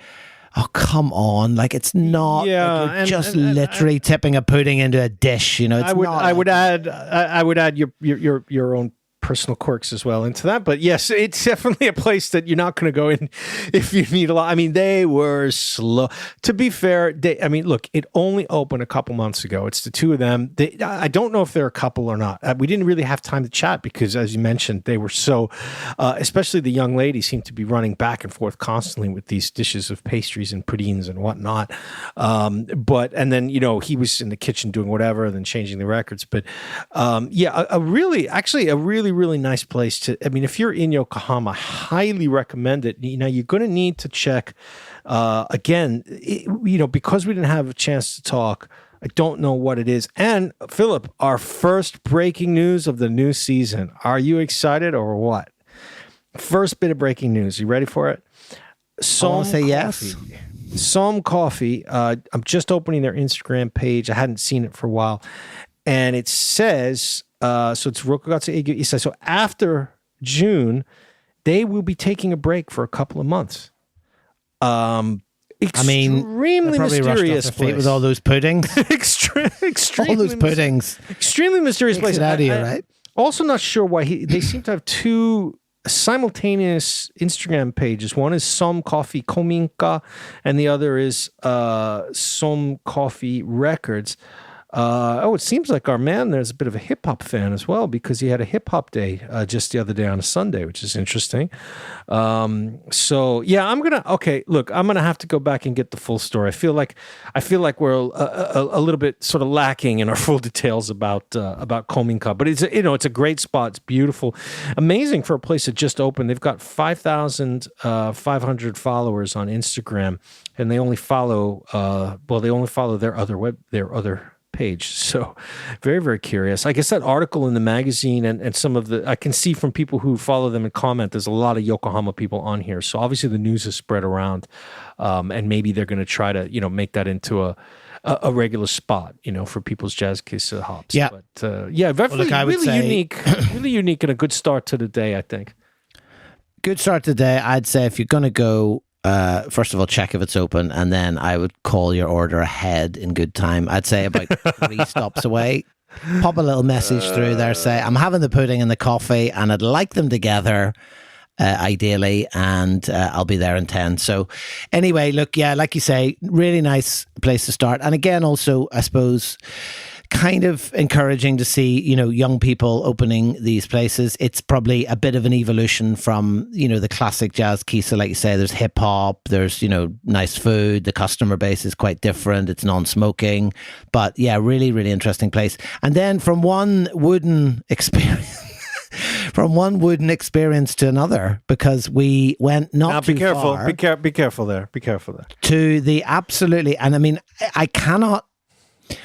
oh, come on. Like, it's not, like you're just literally tipping a pudding into a dish, you know. It's I would add your own personal quirks as well into that. But yes, it's definitely a place that you're not going to go in if you need a lot. I mean, they were slow. To be fair, look, it only opened a couple months ago. It's the 2 of them. I don't know if they're a couple or not. We didn't really have time to chat because, as you mentioned, they were so, especially the young lady seemed to be running back and forth constantly with these dishes of pastries and puddings and whatnot. And then, he was in the kitchen doing whatever and then changing the records. But a really nice place to, I mean, if you're in Yokohama, highly recommend it. You're going to need to check, again, because we didn't have a chance to talk, I don't know what it is. And Philip, our first breaking news of the new season. Are you excited or what? First bit of breaking news. You ready for it? I'll say yes. Some Coffee. I'm just opening their Instagram page. I hadn't seen it for a while. And it says, so it's Rokugatsu Eigyo Isai. So after June, they will be taking a break for a couple of months. Extremely mysterious place with all those puddings. Extremely all those puddings. Extremely mysterious place. Out of here, right? Also not sure why they seem to have 2 simultaneous Instagram pages. One is Some Coffee Kominka, and the other is Some Coffee Records. It seems like our man there's a bit of a hip-hop fan as well because he had a hip-hop day just the other day on a Sunday, which is interesting. I'm going to have to go back and get the full story. I feel like we're a little bit sort of lacking in our full details about Kominka, but it's a great spot. It's beautiful. Amazing for a place that just opened. They've got 5,500 followers on Instagram, and they only follow their other page. So very, very curious. I guess that article in the magazine and some of I can see from people who follow them and comment, there's a lot of Yokohama people on here. So obviously the news is spread around, and maybe they're going to try to, make that into a regular spot, for people's jazz kiss hops. Yeah. But unique, really unique and a good start to the day, I think. Good start to the day. I'd say if you're going to go, first of all, check if it's open, and then I would call your order ahead in good time. I'd say about 3 stops away. Pop a little message through there, say, I'm having the pudding and the coffee, and I'd like them together, ideally, and I'll be there in 10. So anyway, look, yeah, like you say, really nice place to start. And again, also, I suppose, kind of encouraging to see, young people opening these places. It's probably a bit of an evolution from, the classic jazz kisa. Like you say, there's hip hop, there's, nice food. The customer base is quite different. It's non-smoking, but yeah, really, really interesting place. And then from one wooden experience, from one wooden experience to another because we went not now, too be careful. far. Be careful there. Be careful there. To the absolutely, and I mean, I cannot.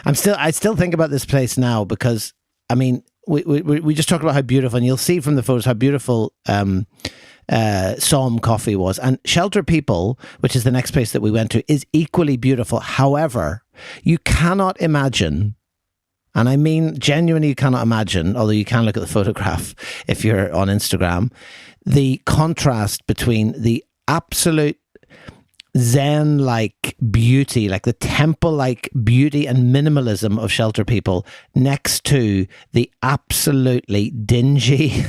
I still think about this place now because I mean, we just talked about how beautiful, and you'll see from the photos how beautiful Somme Coffee was, and Shelter People, which is the next place that we went to, is equally beautiful. However, you cannot imagine. And I mean, genuinely, you cannot imagine, although you can look at the photograph if you're on Instagram, the contrast between the absolute Zen-like beauty, like the temple-like beauty and minimalism of Shelter People next to the absolutely dingy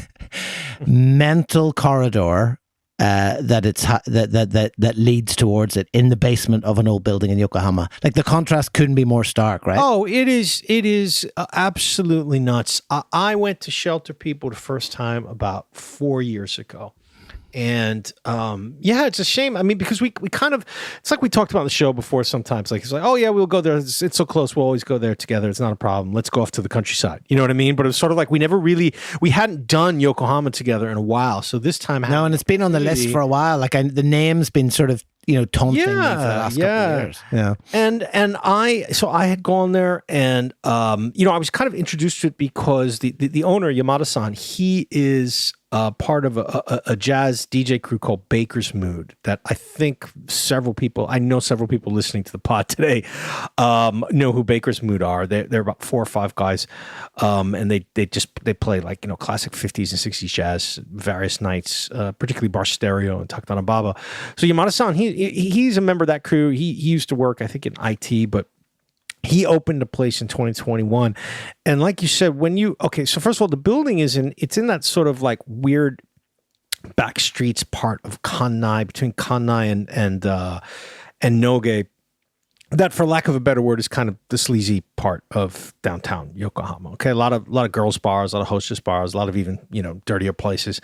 mental corridor that leads towards it in the basement of an old building in Yokohama. Like the contrast couldn't be more stark, right? Oh, it is absolutely nuts. I went to Shelter People the first time about 4 years ago. And yeah, it's a shame. I mean, because we kind of, it's like we talked about on the show before sometimes. Like, it's like, oh yeah, we'll go there. It's so close. We'll always go there together. It's not a problem. Let's go off to the countryside. You know what I mean? But it was sort of like we hadn't done Yokohama together in a while. So this time. No, and it's been on the list for a while. Like the name's been sort of, taunting me for the last couple of years. Yeah. And I had gone there and, I was kind of introduced to it because the owner, Yamada-san, he is part of a jazz DJ crew called Baker's Mood that I think several people listening to the pod today know who Baker's Mood are. They're about 4 or 5 guys, and they play like classic 50s and 60s jazz various nights, particularly Bar Stereo and Takdana Baba. So Yamada-san, he's a member of that crew. He used to work I think in IT, but he opened a place in 2021. And like you said, so first of all, the building it's in that sort of like weird back streets part of Kannai, between Kannai and Noge. That, for lack of a better word, is kind of the sleazy part of downtown Yokohama. Okay, a lot of girls bars, a lot of hostess bars, a lot of even dirtier places.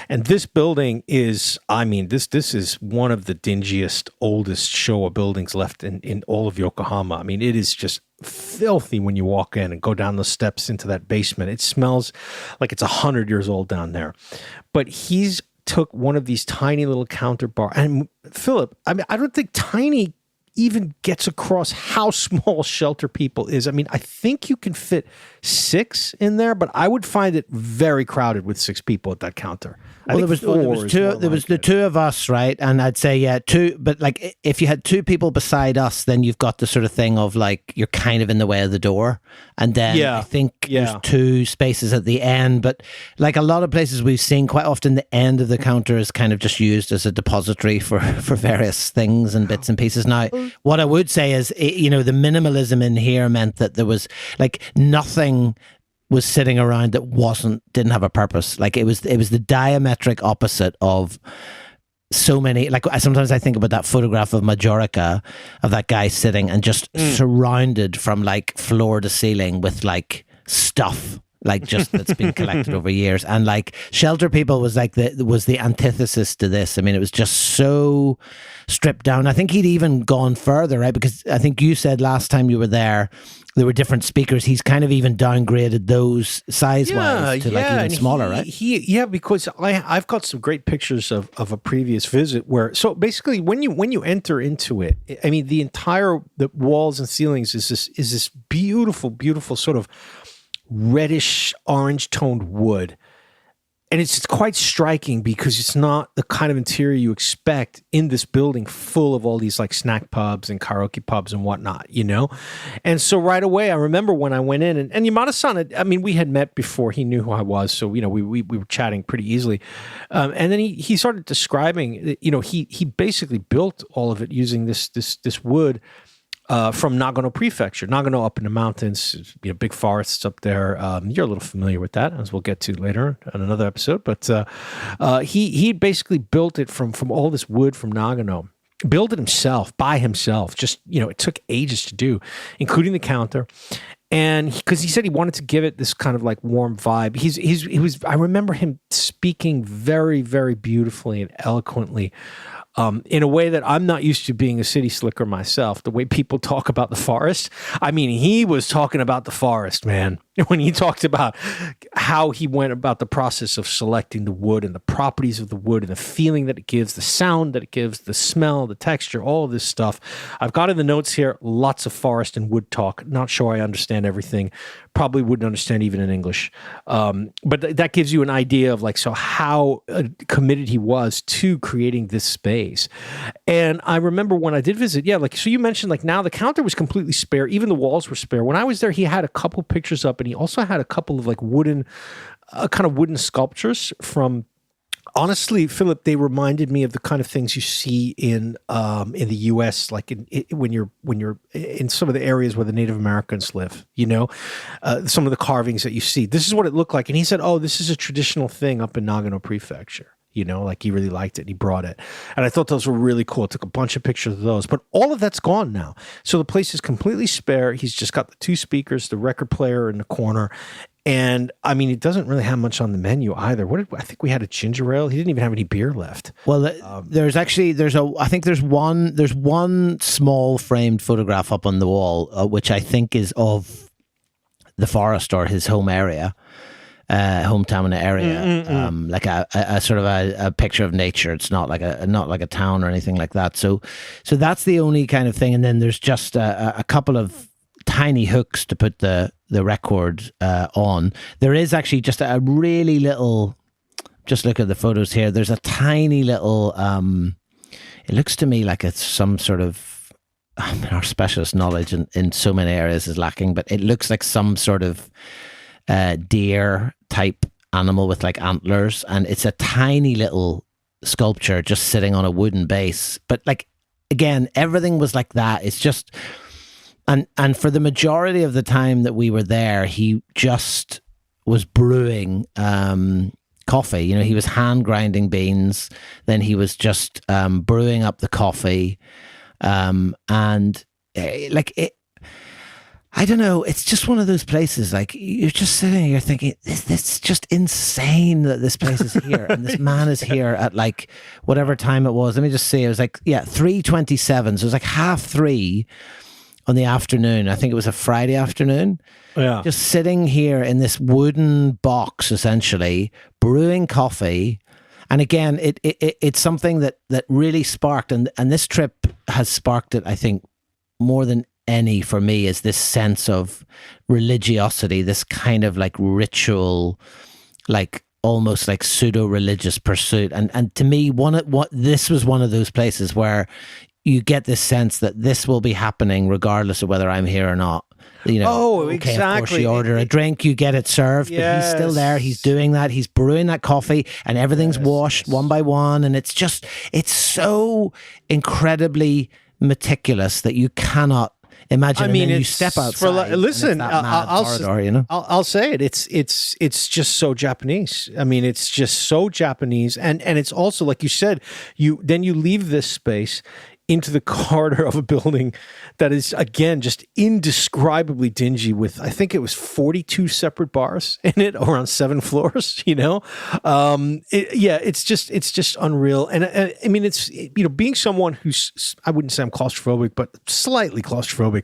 And this building is, I mean, this is one of the dingiest, oldest Showa buildings left in all of Yokohama. I mean, it is just filthy when you walk in and go down the steps into that basement. It smells like it's 100 years old down there. But he's took one of these tiny little counter bars, and Philip, I mean, I don't think tiny even gets across how small Shelter People is. I mean, I think you can fit 6 in there, but I would find it very crowded with 6 people at that counter. There was the two of us, right? And I'd say 2, but like if you had 2 people beside us, then you've got the sort of thing of like you're kind of in the way of the door, and then I think there's 2 spaces at the end. But like a lot of places we've seen, quite often the end of the counter is kind of just used as a depository for various things and bits and pieces. Now, what I would say is, the minimalism in here meant that there was like nothing was sitting around that didn't have a purpose. Like it was the diametric opposite of so many. Like sometimes I think about that photograph of Majorca, of that guy sitting and just surrounded from like floor to ceiling with like stuff, like just that's been collected over years. And like Shelter People was like the antithesis to this. I mean, it was just so stripped down. I think he'd even gone further, right? Because I think you said last time you were there were different speakers. He's kind of even downgraded those size-wise to like even smaller, right? Because I've got some great pictures of a previous visit where, so basically when you enter into it, I mean, the walls and ceilings is this beautiful, beautiful sort of reddish orange toned wood. And it's quite striking because it's not the kind of interior you expect in this building full of all these like snack pubs and karaoke pubs and whatnot, And so right away, I remember when I went in and Yamada-san, I mean, we had met before. He knew who I was. So, we were chatting pretty easily. And then he started describing, he basically built all of it using this wood from Nagano Prefecture. Nagano up in the mountains, big forests up there. You're a little familiar with that, as we'll get to later in another episode. But he basically built it from all this wood from Nagano. Built it himself, by himself. Just, it took ages to do, including the counter. And because he said he wanted to give it this kind of like warm vibe. He was. I remember him speaking very, very beautifully and eloquently. In a way that I'm not used to being a city slicker myself, the way people talk about the forest. I mean, he was talking about the forest, man. when he talked about how he went about the process of selecting the wood and the properties of the wood and the feeling that it gives, the sound that it gives, the smell, the texture, all of this stuff. I've got in the notes here lots of forest and wood talk. Not sure I understand everything. Probably wouldn't understand even in English. But that gives you an idea of so how committed he was to creating this space. And I remember when I did visit, so you mentioned now the counter was completely spare. Even the walls were spare. When I was there, he had a couple pictures up, and he also had a couple of wooden, kind of wooden sculptures from. Honestly, Philip, they reminded me of the kind of things you see in the U.S., when you're in some of the areas where the Native Americans live. Some of the carvings that you see. This is what it looked like, and he said, "Oh, this is a traditional thing up in Nagano Prefecture." He really liked it. And he brought it, and I thought those were really cool. I took a bunch of pictures of those, but all of that's gone now. So the place is completely spare. He's just got the 2 speakers, the record player in the corner. And I mean, it doesn't really have much on the menu either. I think we had a ginger ale. He didn't even have any beer left. Well, there's one small framed photograph up on the wall, which I think is of the forest or his home area, hometown area, like a sort of a picture of nature. It's not like a town or anything like that. So that's the only kind of thing. And then there's just a couple of tiny hooks to put the record on. There is actually just a really little, just look at the photos here, there's a tiny little it looks to me like it's some sort of, our specialist knowledge in so many areas is lacking, but it looks like some sort of deer type animal with antlers, and it's a tiny little sculpture just sitting on a wooden base. But again, everything was like that. It's just And for the majority of the time that we were there, he just was brewing coffee. He was hand grinding beans, then he was just brewing up the coffee, I don't know. It's just one of those places. You're just sitting here thinking, it's just insane that this place is here and this man is here at whatever time it was. Let me just see. It was 3:27. So it was 3:30. On the afternoon, I think it was a Friday afternoon, just sitting here in this wooden box, essentially brewing coffee. And again, it's something that really sparked, and this trip has sparked it, I think, more than any for me, is this sense of religiosity, this kind of ritual, almost pseudo-religious pursuit. And to me, this was one of those places where you get this sense that this will be happening regardless of whether I'm here or not. Exactly. Of course, you order a drink, you get it served, but he's still there. He's doing that. He's brewing that coffee, and everything's washed one by one. And it's so incredibly meticulous that you cannot imagine. I mean, and then you step outside. Listen, I'll say it. It's just so Japanese. I mean, it's just so Japanese, and it's also, like you said, you leave this space into the corridor of a building that is, again, just indescribably dingy with, I think it was 42 separate bars in it, around 7 floors, it's just unreal. And I mean, it's, being someone who's, I wouldn't say I'm claustrophobic, but slightly claustrophobic,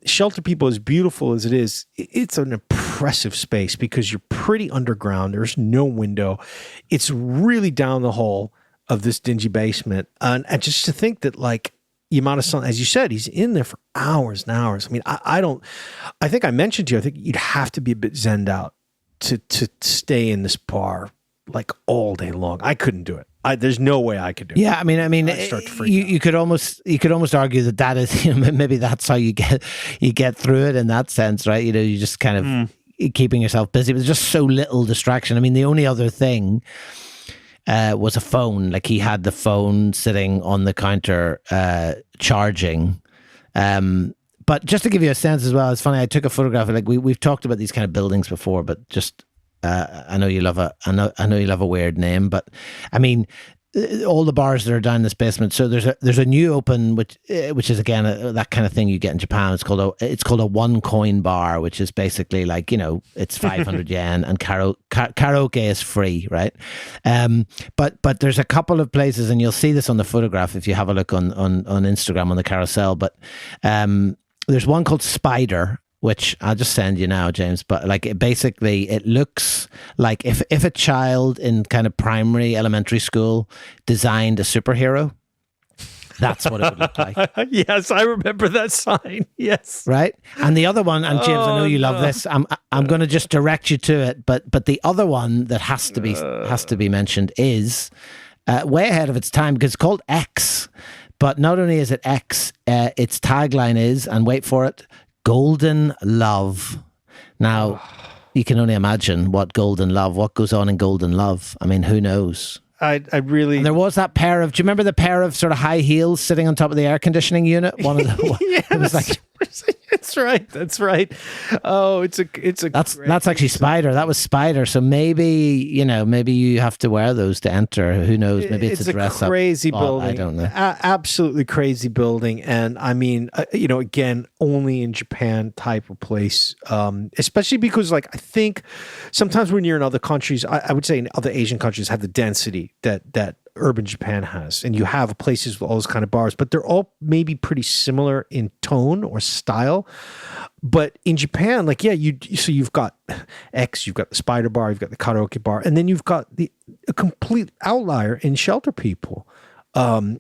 Shelter People, as beautiful as it is, it's an impressive space because you're pretty underground. There's no window. It's really down the hall of this dingy basement. And just to think that Yamada-san, as you said, he's in there for hours and hours. I mean, I think I mentioned to you, I think you'd have to be a bit zenned out to stay in this bar all day long. I couldn't do it. There's no way I could do it. Yeah, I mean, I'd start to freak out. You could almost argue that is, maybe that's how you get through it in that sense, right? You just kind of keeping yourself busy. There's just so little distraction. I mean, the only other thing was a phone. He had the phone sitting on the counter charging. But just to give you a sense as well, it's funny, I took a photograph. We've talked about these kind of buildings before, but just I know you love a weird name, but I mean, all the bars that are down this basement. So there's a new open, which is again that kind of thing you get in Japan. It's called a one coin bar, which is basically it's 500 yen and karaoke is free, right? But there's a couple of places, and you'll see this on the photograph if you have a look on Instagram on the carousel. But there's one called Spider, which I'll just send you now, James. But like, it looks like if a child in kind of primary, elementary school designed a superhero, that's what it would look like. Yes, I remember that sign. Yes. Right. And the other one, and James, I know you love this. I'm going to just direct you to it. But the other one that has to be mentioned is way ahead of its time, because it's called X. But not only is it X, its tagline is, and wait for it, Golden Love. Now, you can only imagine what goes on in Golden Love. I mean, who knows? I really... And there was that pair of... Do you remember the pair of sort of high heels sitting on top of the air conditioning unit? One of the... Yes. It was like... That's right. Oh, it's a. That's actually Spider. That was Spider. So maybe you have to wear those to enter. Who knows? Maybe it's a dress up. Crazy building. I don't know. Absolutely crazy building, and I mean, again, only in Japan type of place. Especially because, like, I think sometimes when you're in other countries, I would say in other Asian countries have the density that urban Japan has, and you have places with all those kind of bars, but they're all maybe pretty similar in tone or style. But in Japan, like, yeah, you've got X, you've got the Spider Bar, you've got the karaoke bar, and then you've got a complete outlier in Shelter People,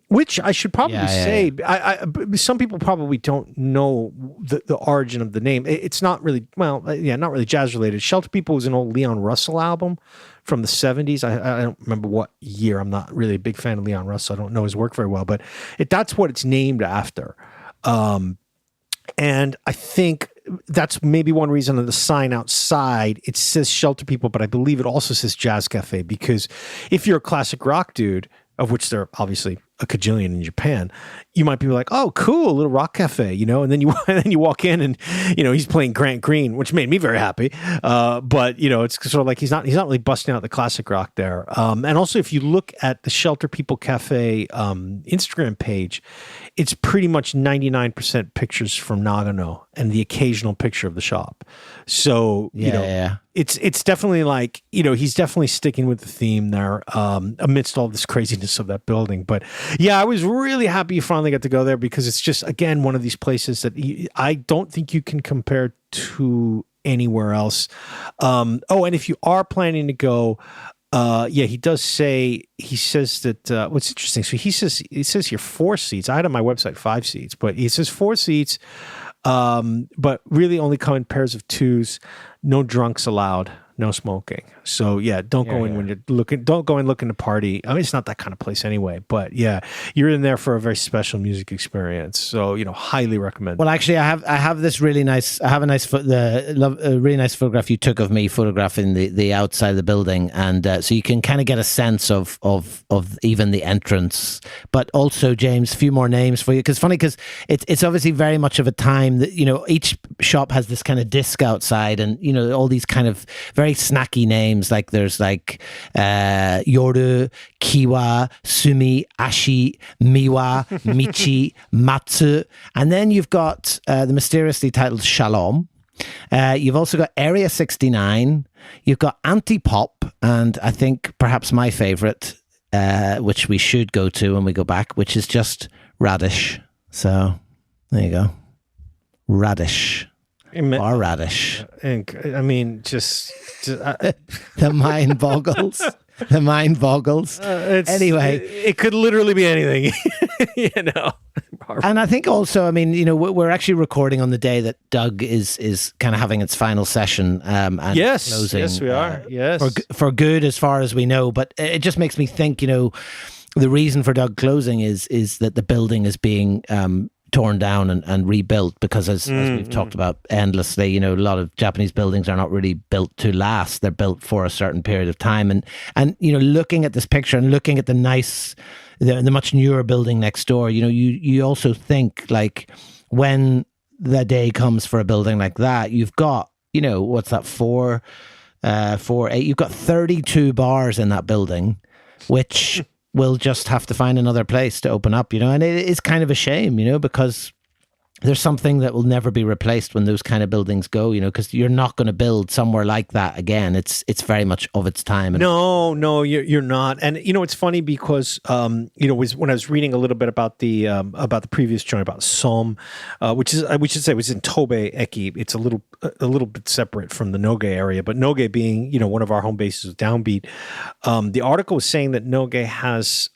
which I should probably say. I some people probably don't know the origin of the name. It's not really not really jazz related. Shelter People was an old Leon Russell album from the 70s. I don't remember what year. I'm not really a big fan of Leon Russell. I don't know his work very well, but that's what it's named after. And I think that's maybe one reason on the sign outside, it says Shelter People, but I believe it also says Jazz Cafe, because if you're a classic rock dude, of which there are obviously a cajillion in Japan, you might be like, oh, cool, a little rock cafe, and then you walk in and, he's playing Grant Green, which made me very happy. But, it's sort of like he's not really busting out the classic rock there. And also, if you look at the Shelter People Cafe Instagram page, it's pretty much 99% pictures from Nagano and the occasional picture of the shop. So, it's definitely like, he's definitely sticking with the theme there amidst all this craziness of that building. But yeah, I was really happy you finally got to go there, because it's just, again, one of these places that I don't think you can compare to anywhere else. And if you are planning to go, he says that, what's interesting. So it says here 4 seats. I had on my website 5 seats, but he says 4 seats, but really only come in pairs of 2s, no drunks allowed, no smoking. So don't go in when you're looking, don't go in looking to party. I mean, it's not that kind of place anyway, but yeah, you're in there for a very special music experience. So, highly recommend. Well, actually, I have this really nice, a really nice photograph you took of me photographing the outside of the building. And so you can kind of get a sense of even the entrance, but also, James, a few more names for you. Cause it's obviously very much of a time that, each shop has this kind of disc outside, and, all these kind of very snacky names. Like there's like Yoru, Kiwa, Sumi, Ashi, Miwa, Michi, Matsu. And then you've got the mysteriously titled Shalom. You've also got Area 69. You've got Anti-Pop. And I think perhaps my favorite, which we should go to when we go back, which is just Radish. So there you go. Radish. Or Radish. I mean, just the mind boggles. The mind boggles. Anyway, it could literally be anything, And I think also, I mean, we're actually recording on the day that Doug is kind of having its final session. And closing. Yes, we are. Yes, for good, as far as we know. But it just makes me think, the reason for Doug closing is that the building is being torn down and rebuilt, because as we've talked about endlessly, a lot of Japanese buildings are not really built to last. They're built for a certain period of time. And looking at this picture and looking at the much newer building next door, you also think, like, when the day comes for a building like that, you've got, what's that, 4, 8, you've got 32 bars in that building, which we'll just have to find another place to open up, and it is kind of a shame, because there's something that will never be replaced when those kind of buildings go, because you're not going to build somewhere like that again. It's very much of its time. No, you're not. And it's funny because when I was reading a little bit about the previous joint about Som, which is, we should say, was in Tobe Eki. It's a little bit separate from the Noge area, but Noge being one of our home bases with Downbeat. The article was saying that Noge has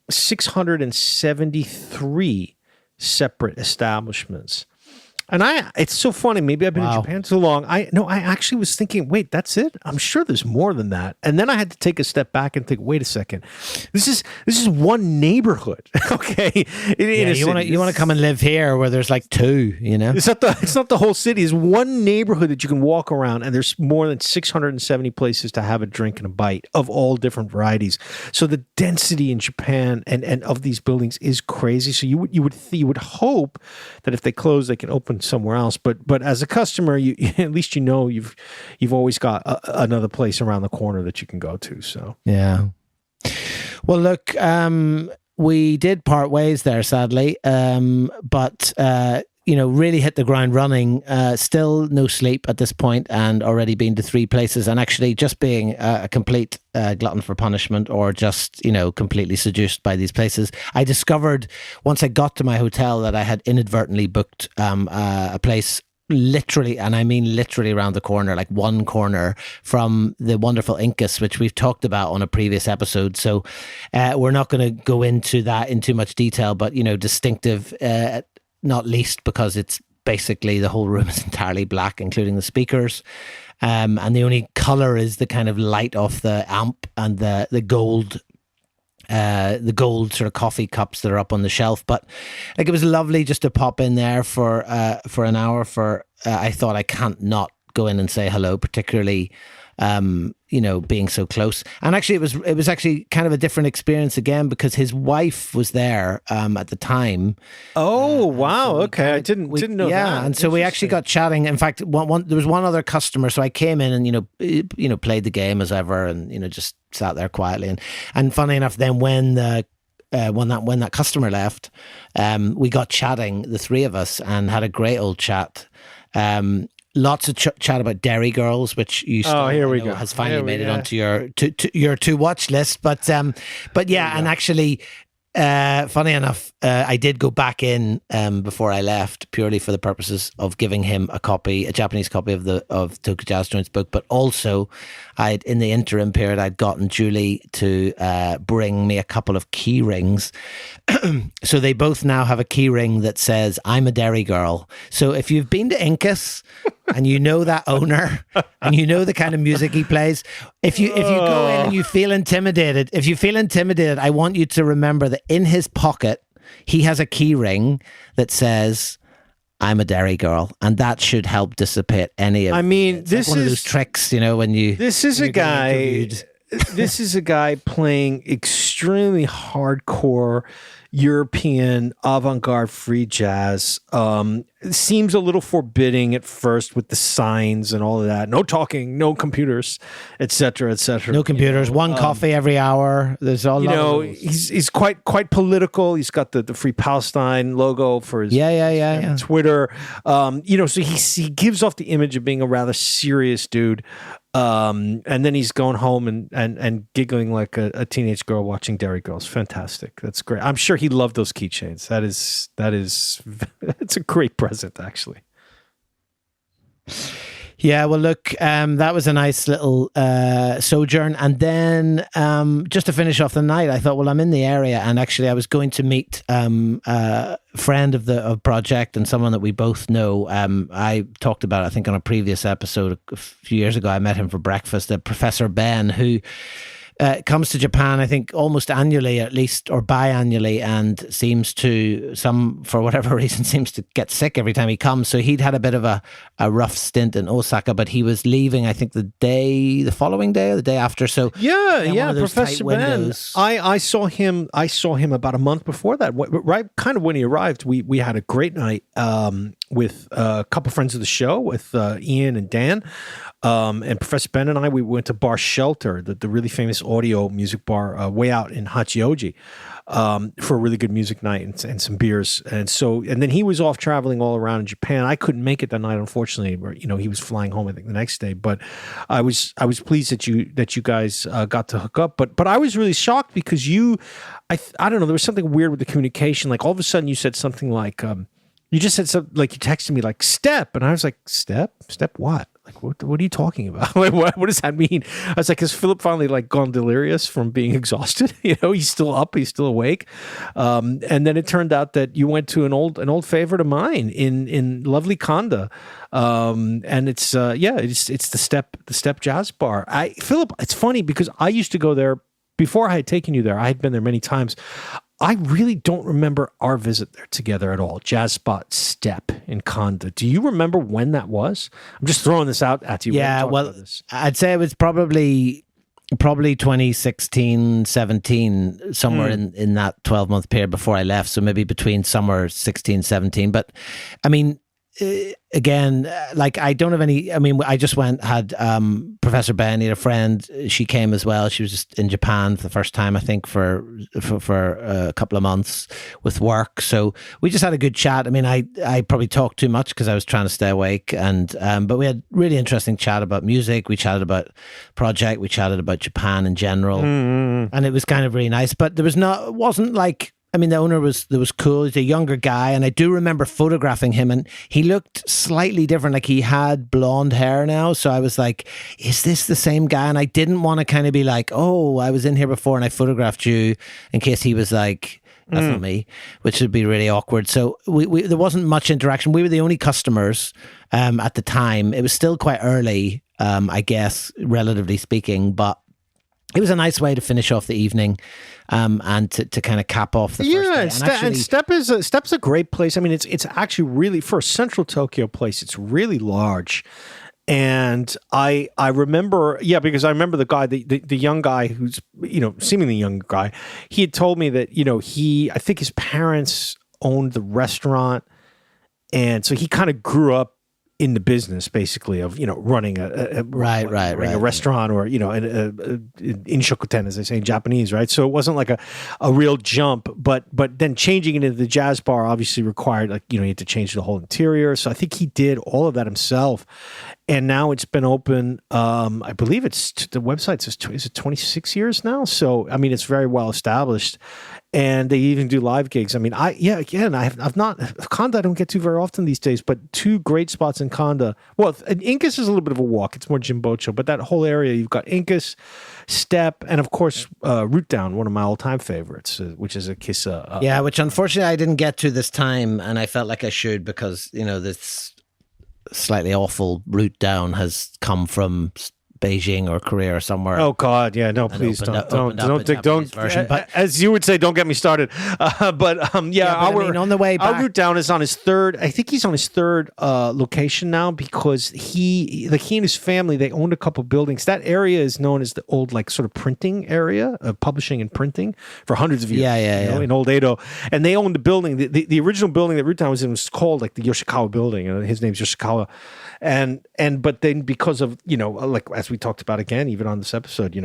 673 separate establishments. And it's so funny. Maybe I've been in Japan too long. I actually was thinking, wait, that's it? I'm sure there's more than that. And then I had to take a step back and think, wait a second. This is one neighborhood. Okay. You want to come and live here where there's like two, It's not the whole city. It's one neighborhood that you can walk around, and there's more than 670 places to have a drink and a bite of all different varieties. So the density in Japan and of these buildings is crazy. So you would hope that if they close, they can open somewhere else, but as a customer, you at least you've always got another place around the corner that you can go to. So yeah. Well, look, we did part ways there, sadly, but really hit the ground running. Still no sleep at this point, and already been to 3 places, and actually just being a complete glutton for punishment, or just completely seduced by these places. I discovered once I got to my hotel that I had inadvertently booked a place literally, and I mean literally, around the corner, like one corner from the wonderful Incas, which we've talked about on a previous episode. So we're not going to go into that in too much detail, but distinctive, not least because it's basically the whole room is entirely black, including the speakers. And the only color is the kind of light off the amp and the gold sort of coffee cups that are up on the shelf. But like, it was lovely just to pop in there for an hour. I thought, I can't not go in and say hello, particularly being so close. And actually it was actually kind of a different experience again, because his wife was there at the time. Oh, wow. Okay. I didn't know that. Yeah. And so we actually got chatting. In fact, there was one other customer. So I came in and, played the game as ever, and, just sat there quietly. And funny enough, then when that customer left, we got chatting, the 3 of us, and had a great old chat. Lots of chat about Dairy Girls, which you still has finally made it onto your to watch list. But yeah, and actually, funny enough, I did go back in before I left, purely for the purposes of giving him a Japanese copy of Tokyo Jazz Joint's book. But also, in the interim period, I'd gotten Julie to bring me a couple of key rings. So they both now have a key ring that says, "I'm a Dairy Girl." So if you've been to Incas and you know that owner and you know the kind of music he plays, if you go in and you feel intimidated, I want you to remember that in his pocket he has a key ring that says, "I'm a Dairy Girl," and that should help dissipate any of. I mean, this is one of those tricks, when you. This is a guy. This is a guy playing extremely hardcore European avant-garde free jazz. It seems a little forbidding at first with the signs and all of that. No talking, no computers, etc., etc. No computers. One coffee every hour. There's all. He's quite political. He's got the Free Palestine logo for his Twitter. So he gives off the image of being a rather serious dude. And then he's going home and giggling like a teenage girl watching Dairy Girls. Fantastic. That's great. I'm sure he loved those keychains. It's a great present, actually. Yeah, well, look, that was a nice little sojourn. And then just to finish off the night, I thought, well, I'm in the area. And actually, I was going to meet a friend of Project and someone that we both know. I talked about, I think, on a previous episode a few years ago, I met him for breakfast, Professor Ben, who comes to Japan, I think, almost annually, at least, or biannually, and seems to, for whatever reason, seems to get sick every time he comes. So he'd had a bit of a rough stint in Osaka, but he was leaving, I think, the following day or the day after. So yeah, Professor Ben. I saw him about a month before that. Right, kind of when he arrived, we had a great night. with a couple friends of the show, with Ian and Dan, and Professor Ben and I. We went to Bar Shelter, the really famous audio music bar way out in Hachioji, for a really good music night and some beers. And then he was off traveling all around in Japan. I couldn't make it that night, unfortunately. Where, he was flying home, I think, the next day. But I was pleased that you guys got to hook up. But I was really shocked because I don't know, there was something weird with the communication. Like all of a sudden you said something like, you just said something like, you texted me like step. And I was like, step what? Like, what are you talking about? Like, what does that mean? I was like, has Philip finally like gone delirious from being exhausted? He's still up, he's still awake. And then it turned out that you went to an old favorite of mine in lovely Kanda. And it's the step jazz bar. Philip, it's funny because I used to go there before I had taken you there. I had been there many times. I really don't remember our visit there together at all. Jazz spot Step in Kanda. Do you remember when that was? I'm just throwing this out at you. Yeah, well, I'd say it was probably 2016, 17, somewhere in that 12-month period before I left. So maybe between summer 16, 17. But I mean, again, like I don't have any, I just had Professor Ben, he had a friend, she came as well. She was just in Japan for the first time, I think, for a couple of months with work. So we just had a good chat. I probably talked too much because I was trying to stay awake, but we had really interesting chat about music. We chatted about project. We chatted about Japan in general, and it was kind of really nice. But it wasn't like, the owner was cool. He's a younger guy, and I do remember photographing him, and he looked slightly different. Like he had blonde hair now, so I was like, "Is this the same guy?" And I didn't want to kind of be like, "Oh, I was in here before, and I photographed you," in case he was like, "That's not me," which would be really awkward. So we there wasn't much interaction. We were the only customers at the time. It was still quite early, I guess, relatively speaking, but it was a nice way to finish off the evening, and to kind of cap off the first day. And Step's a great place. It's actually really, for a central Tokyo place, it's really large. And I remember, because I remember the guy, the young guy who's, seemingly young guy, he had told me that, I think his parents owned the restaurant. And so he kind of grew up in the business, basically, of running a restaurant, or an inshokuten, as they say in Japanese, right? So it wasn't like a real jump, but then changing it into the jazz bar obviously required, you had to change the whole interior. So I think he did all of that himself, and now it's been open. I believe the website says is it 26 years now? So it's very well established. And they even do live gigs. I've not Kanda. I don't get to very often these days, but two great spots in Kanda. Well, Incus is a little bit of a walk. It's more Jimbocho, but that whole area, you've got Incus, Step, and of course Root Down, one of my all-time favorites, which is a Kissa. Which unfortunately I didn't get to this time, and I felt like I should because this slightly awful Root Down has come from Beijing or Korea or somewhere. Oh God, yeah, no, please don't. As you would say, don't get me started. On the way back, our Root Down is on his third. I think he's on his third location now because he and his family, they owned a couple buildings. That area is known as the old sort of printing area, publishing and printing for hundreds of years. In Old Edo, and they owned the building. The original building that Root Down was in was called the Yoshikawa building. His name's Yoshikawa, but then because of as we talked about again, even on this episode,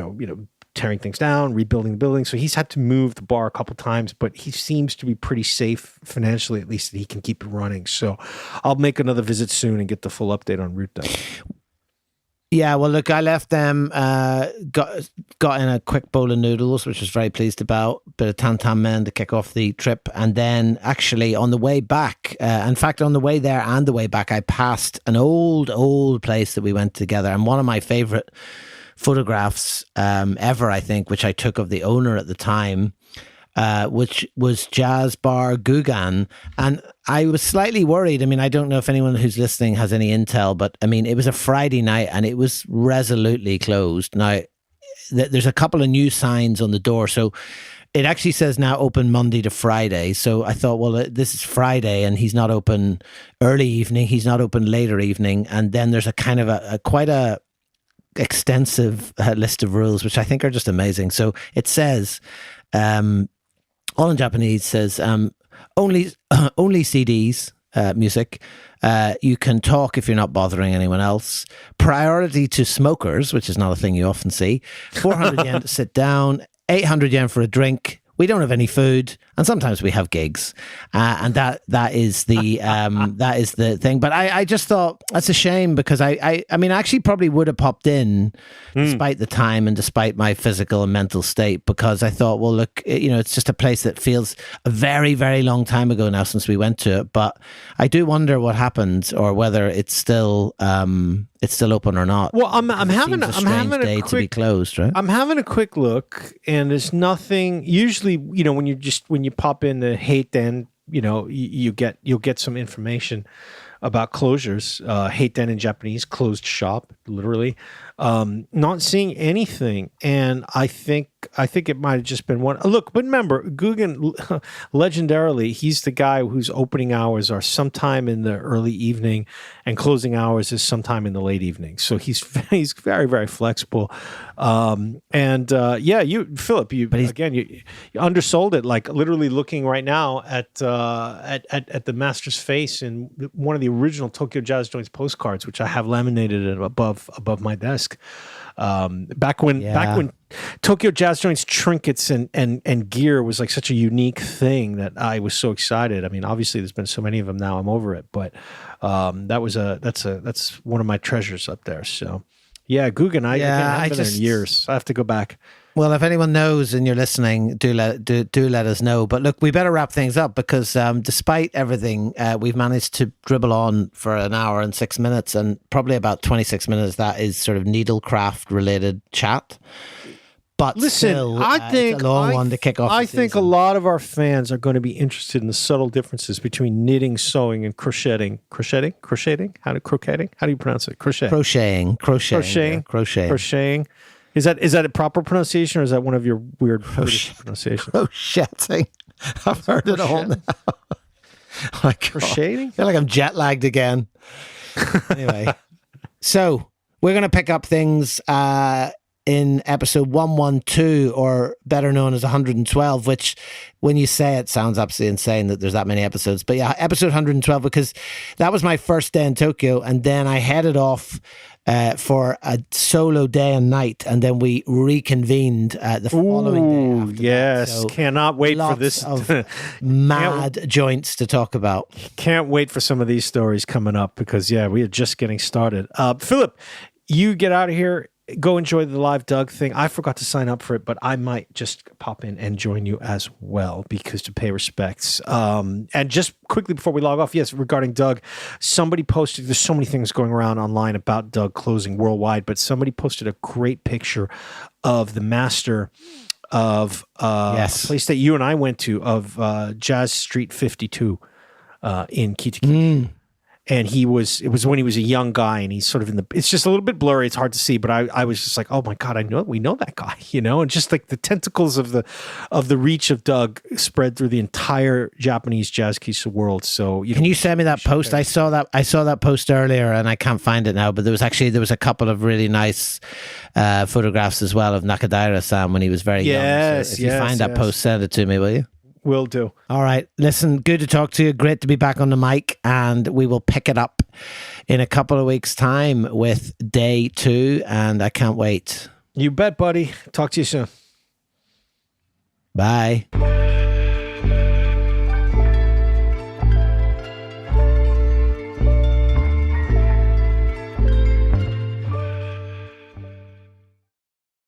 tearing things down, rebuilding the building. So he's had to move the bar a couple times, but he seems to be pretty safe financially, at least, that he can keep it running. So I'll make another visit soon and get the full update on Root Down. Yeah, well, look, I left them, got in a quick bowl of noodles, which I was very pleased about, bit of tam men to kick off the trip. And then actually on the way back, in fact, on the way there and the way back, I passed an old place that we went together. And one of my favorite photographs ever, I think, which I took of the owner at the time, which was Jazz Bar Gugan. And I was slightly worried. I don't know if anyone who's listening has any intel, but it was a Friday night and it was resolutely closed. Now, there's a couple of new signs on the door. So it actually says now open Monday to Friday. So I thought, well, this is Friday and he's not open early evening. He's not open later evening. And then there's a kind of quite a extensive list of rules, which I think are just amazing. So it says, all in Japanese, says only CDs, music. You can talk if you're not bothering anyone else. Priority to smokers, which is not a thing you often see. 400 yen to sit down, 800 yen for a drink. We don't have any food, and sometimes we have gigs, and that is the that is the thing. But I just thought that's a shame, because I mean, I actually probably would have popped in despite the time and despite my physical and mental state, because I thought, well, look, it's just a place that feels a very, very long time ago now since we went to it. But I do wonder what happened, or whether it's still open or not. Well, I'm having a day quick, to be closed, right? I'm having a quick look, and there's nothing. Usually, when you pop in the hate, then you'll get some information about closures. Hate den in Japanese, closed shop, literally. Not seeing anything, and I think it might have just been one. Look, but remember, Guggen, legendarily, he's the guy whose opening hours are sometime in the early evening, and closing hours is sometime in the late evening. So he's very, very flexible. Philip, you undersold it. Like, literally looking right now at the master's face in one of the original Tokyo Jazz Joints postcards, which I have laminated above my desk. Back when Tokyo Jazz Joints trinkets and gear was like such a unique thing, that I was so excited. I mean, obviously there's been so many of them now, I'm over it, but that's one of my treasures up there. So yeah, Guggen, I haven't been there in years. I have to go back. Well, if anyone knows and you're listening, do let us know. But look, we better wrap things up, because despite everything, we've managed to dribble on for an hour and 6 minutes, and probably about 26 minutes that is sort of needlecraft related chat. But listen, still, I think it's a long one to kick off. I think a lot of our fans are going to be interested in the subtle differences between knitting, sewing, and crocheting. Crocheting? How do you pronounce it? Crocheting. Is that a proper pronunciation, or is that one of your weird British pronunciations? Crocheting. I've heard it all now. Crocheting? I feel like I'm jet lagged again. Anyway, so we're going to pick up things in episode 112, or better known as 112, which, when you say it, sounds absolutely insane that there's that many episodes. But yeah, episode 112, because that was my first day in Tokyo, and then I headed off for a solo day and night, and then we reconvened the following day after yes, that. So cannot wait for this. Of mad joints to talk about. Can't wait for some of these stories coming up, because we are just getting started. Philip, you get out of here. Go enjoy the live Doug thing. I forgot to sign up for it, but I might just pop in and join you as well, because to pay respects. And just quickly before we log off, yes, regarding Doug, somebody posted, there's so many things going around online about Doug closing worldwide, but somebody posted a great picture of the master of a place that you and I went to, of Jazz Street 52 in Kitakami. And it was when he was a young guy, and he's sort of it's just a little bit blurry. It's hard to see, but I was just like, oh my God, we know that guy, and just like the tentacles of the reach of Doug spread through the entire Japanese jazz keisu world. So can you send me that post? I saw that post earlier, and I can't find it now, but there was a couple of really nice photographs as well of Nakadaira-san when he was very young. So if you find that post, send it to me, will you? Will do. All right. Listen, good to talk to you. Great to be back on the mic. And we will pick it up in a couple of weeks' time with day 2. And I can't wait. You bet, buddy. Talk to you soon. Bye.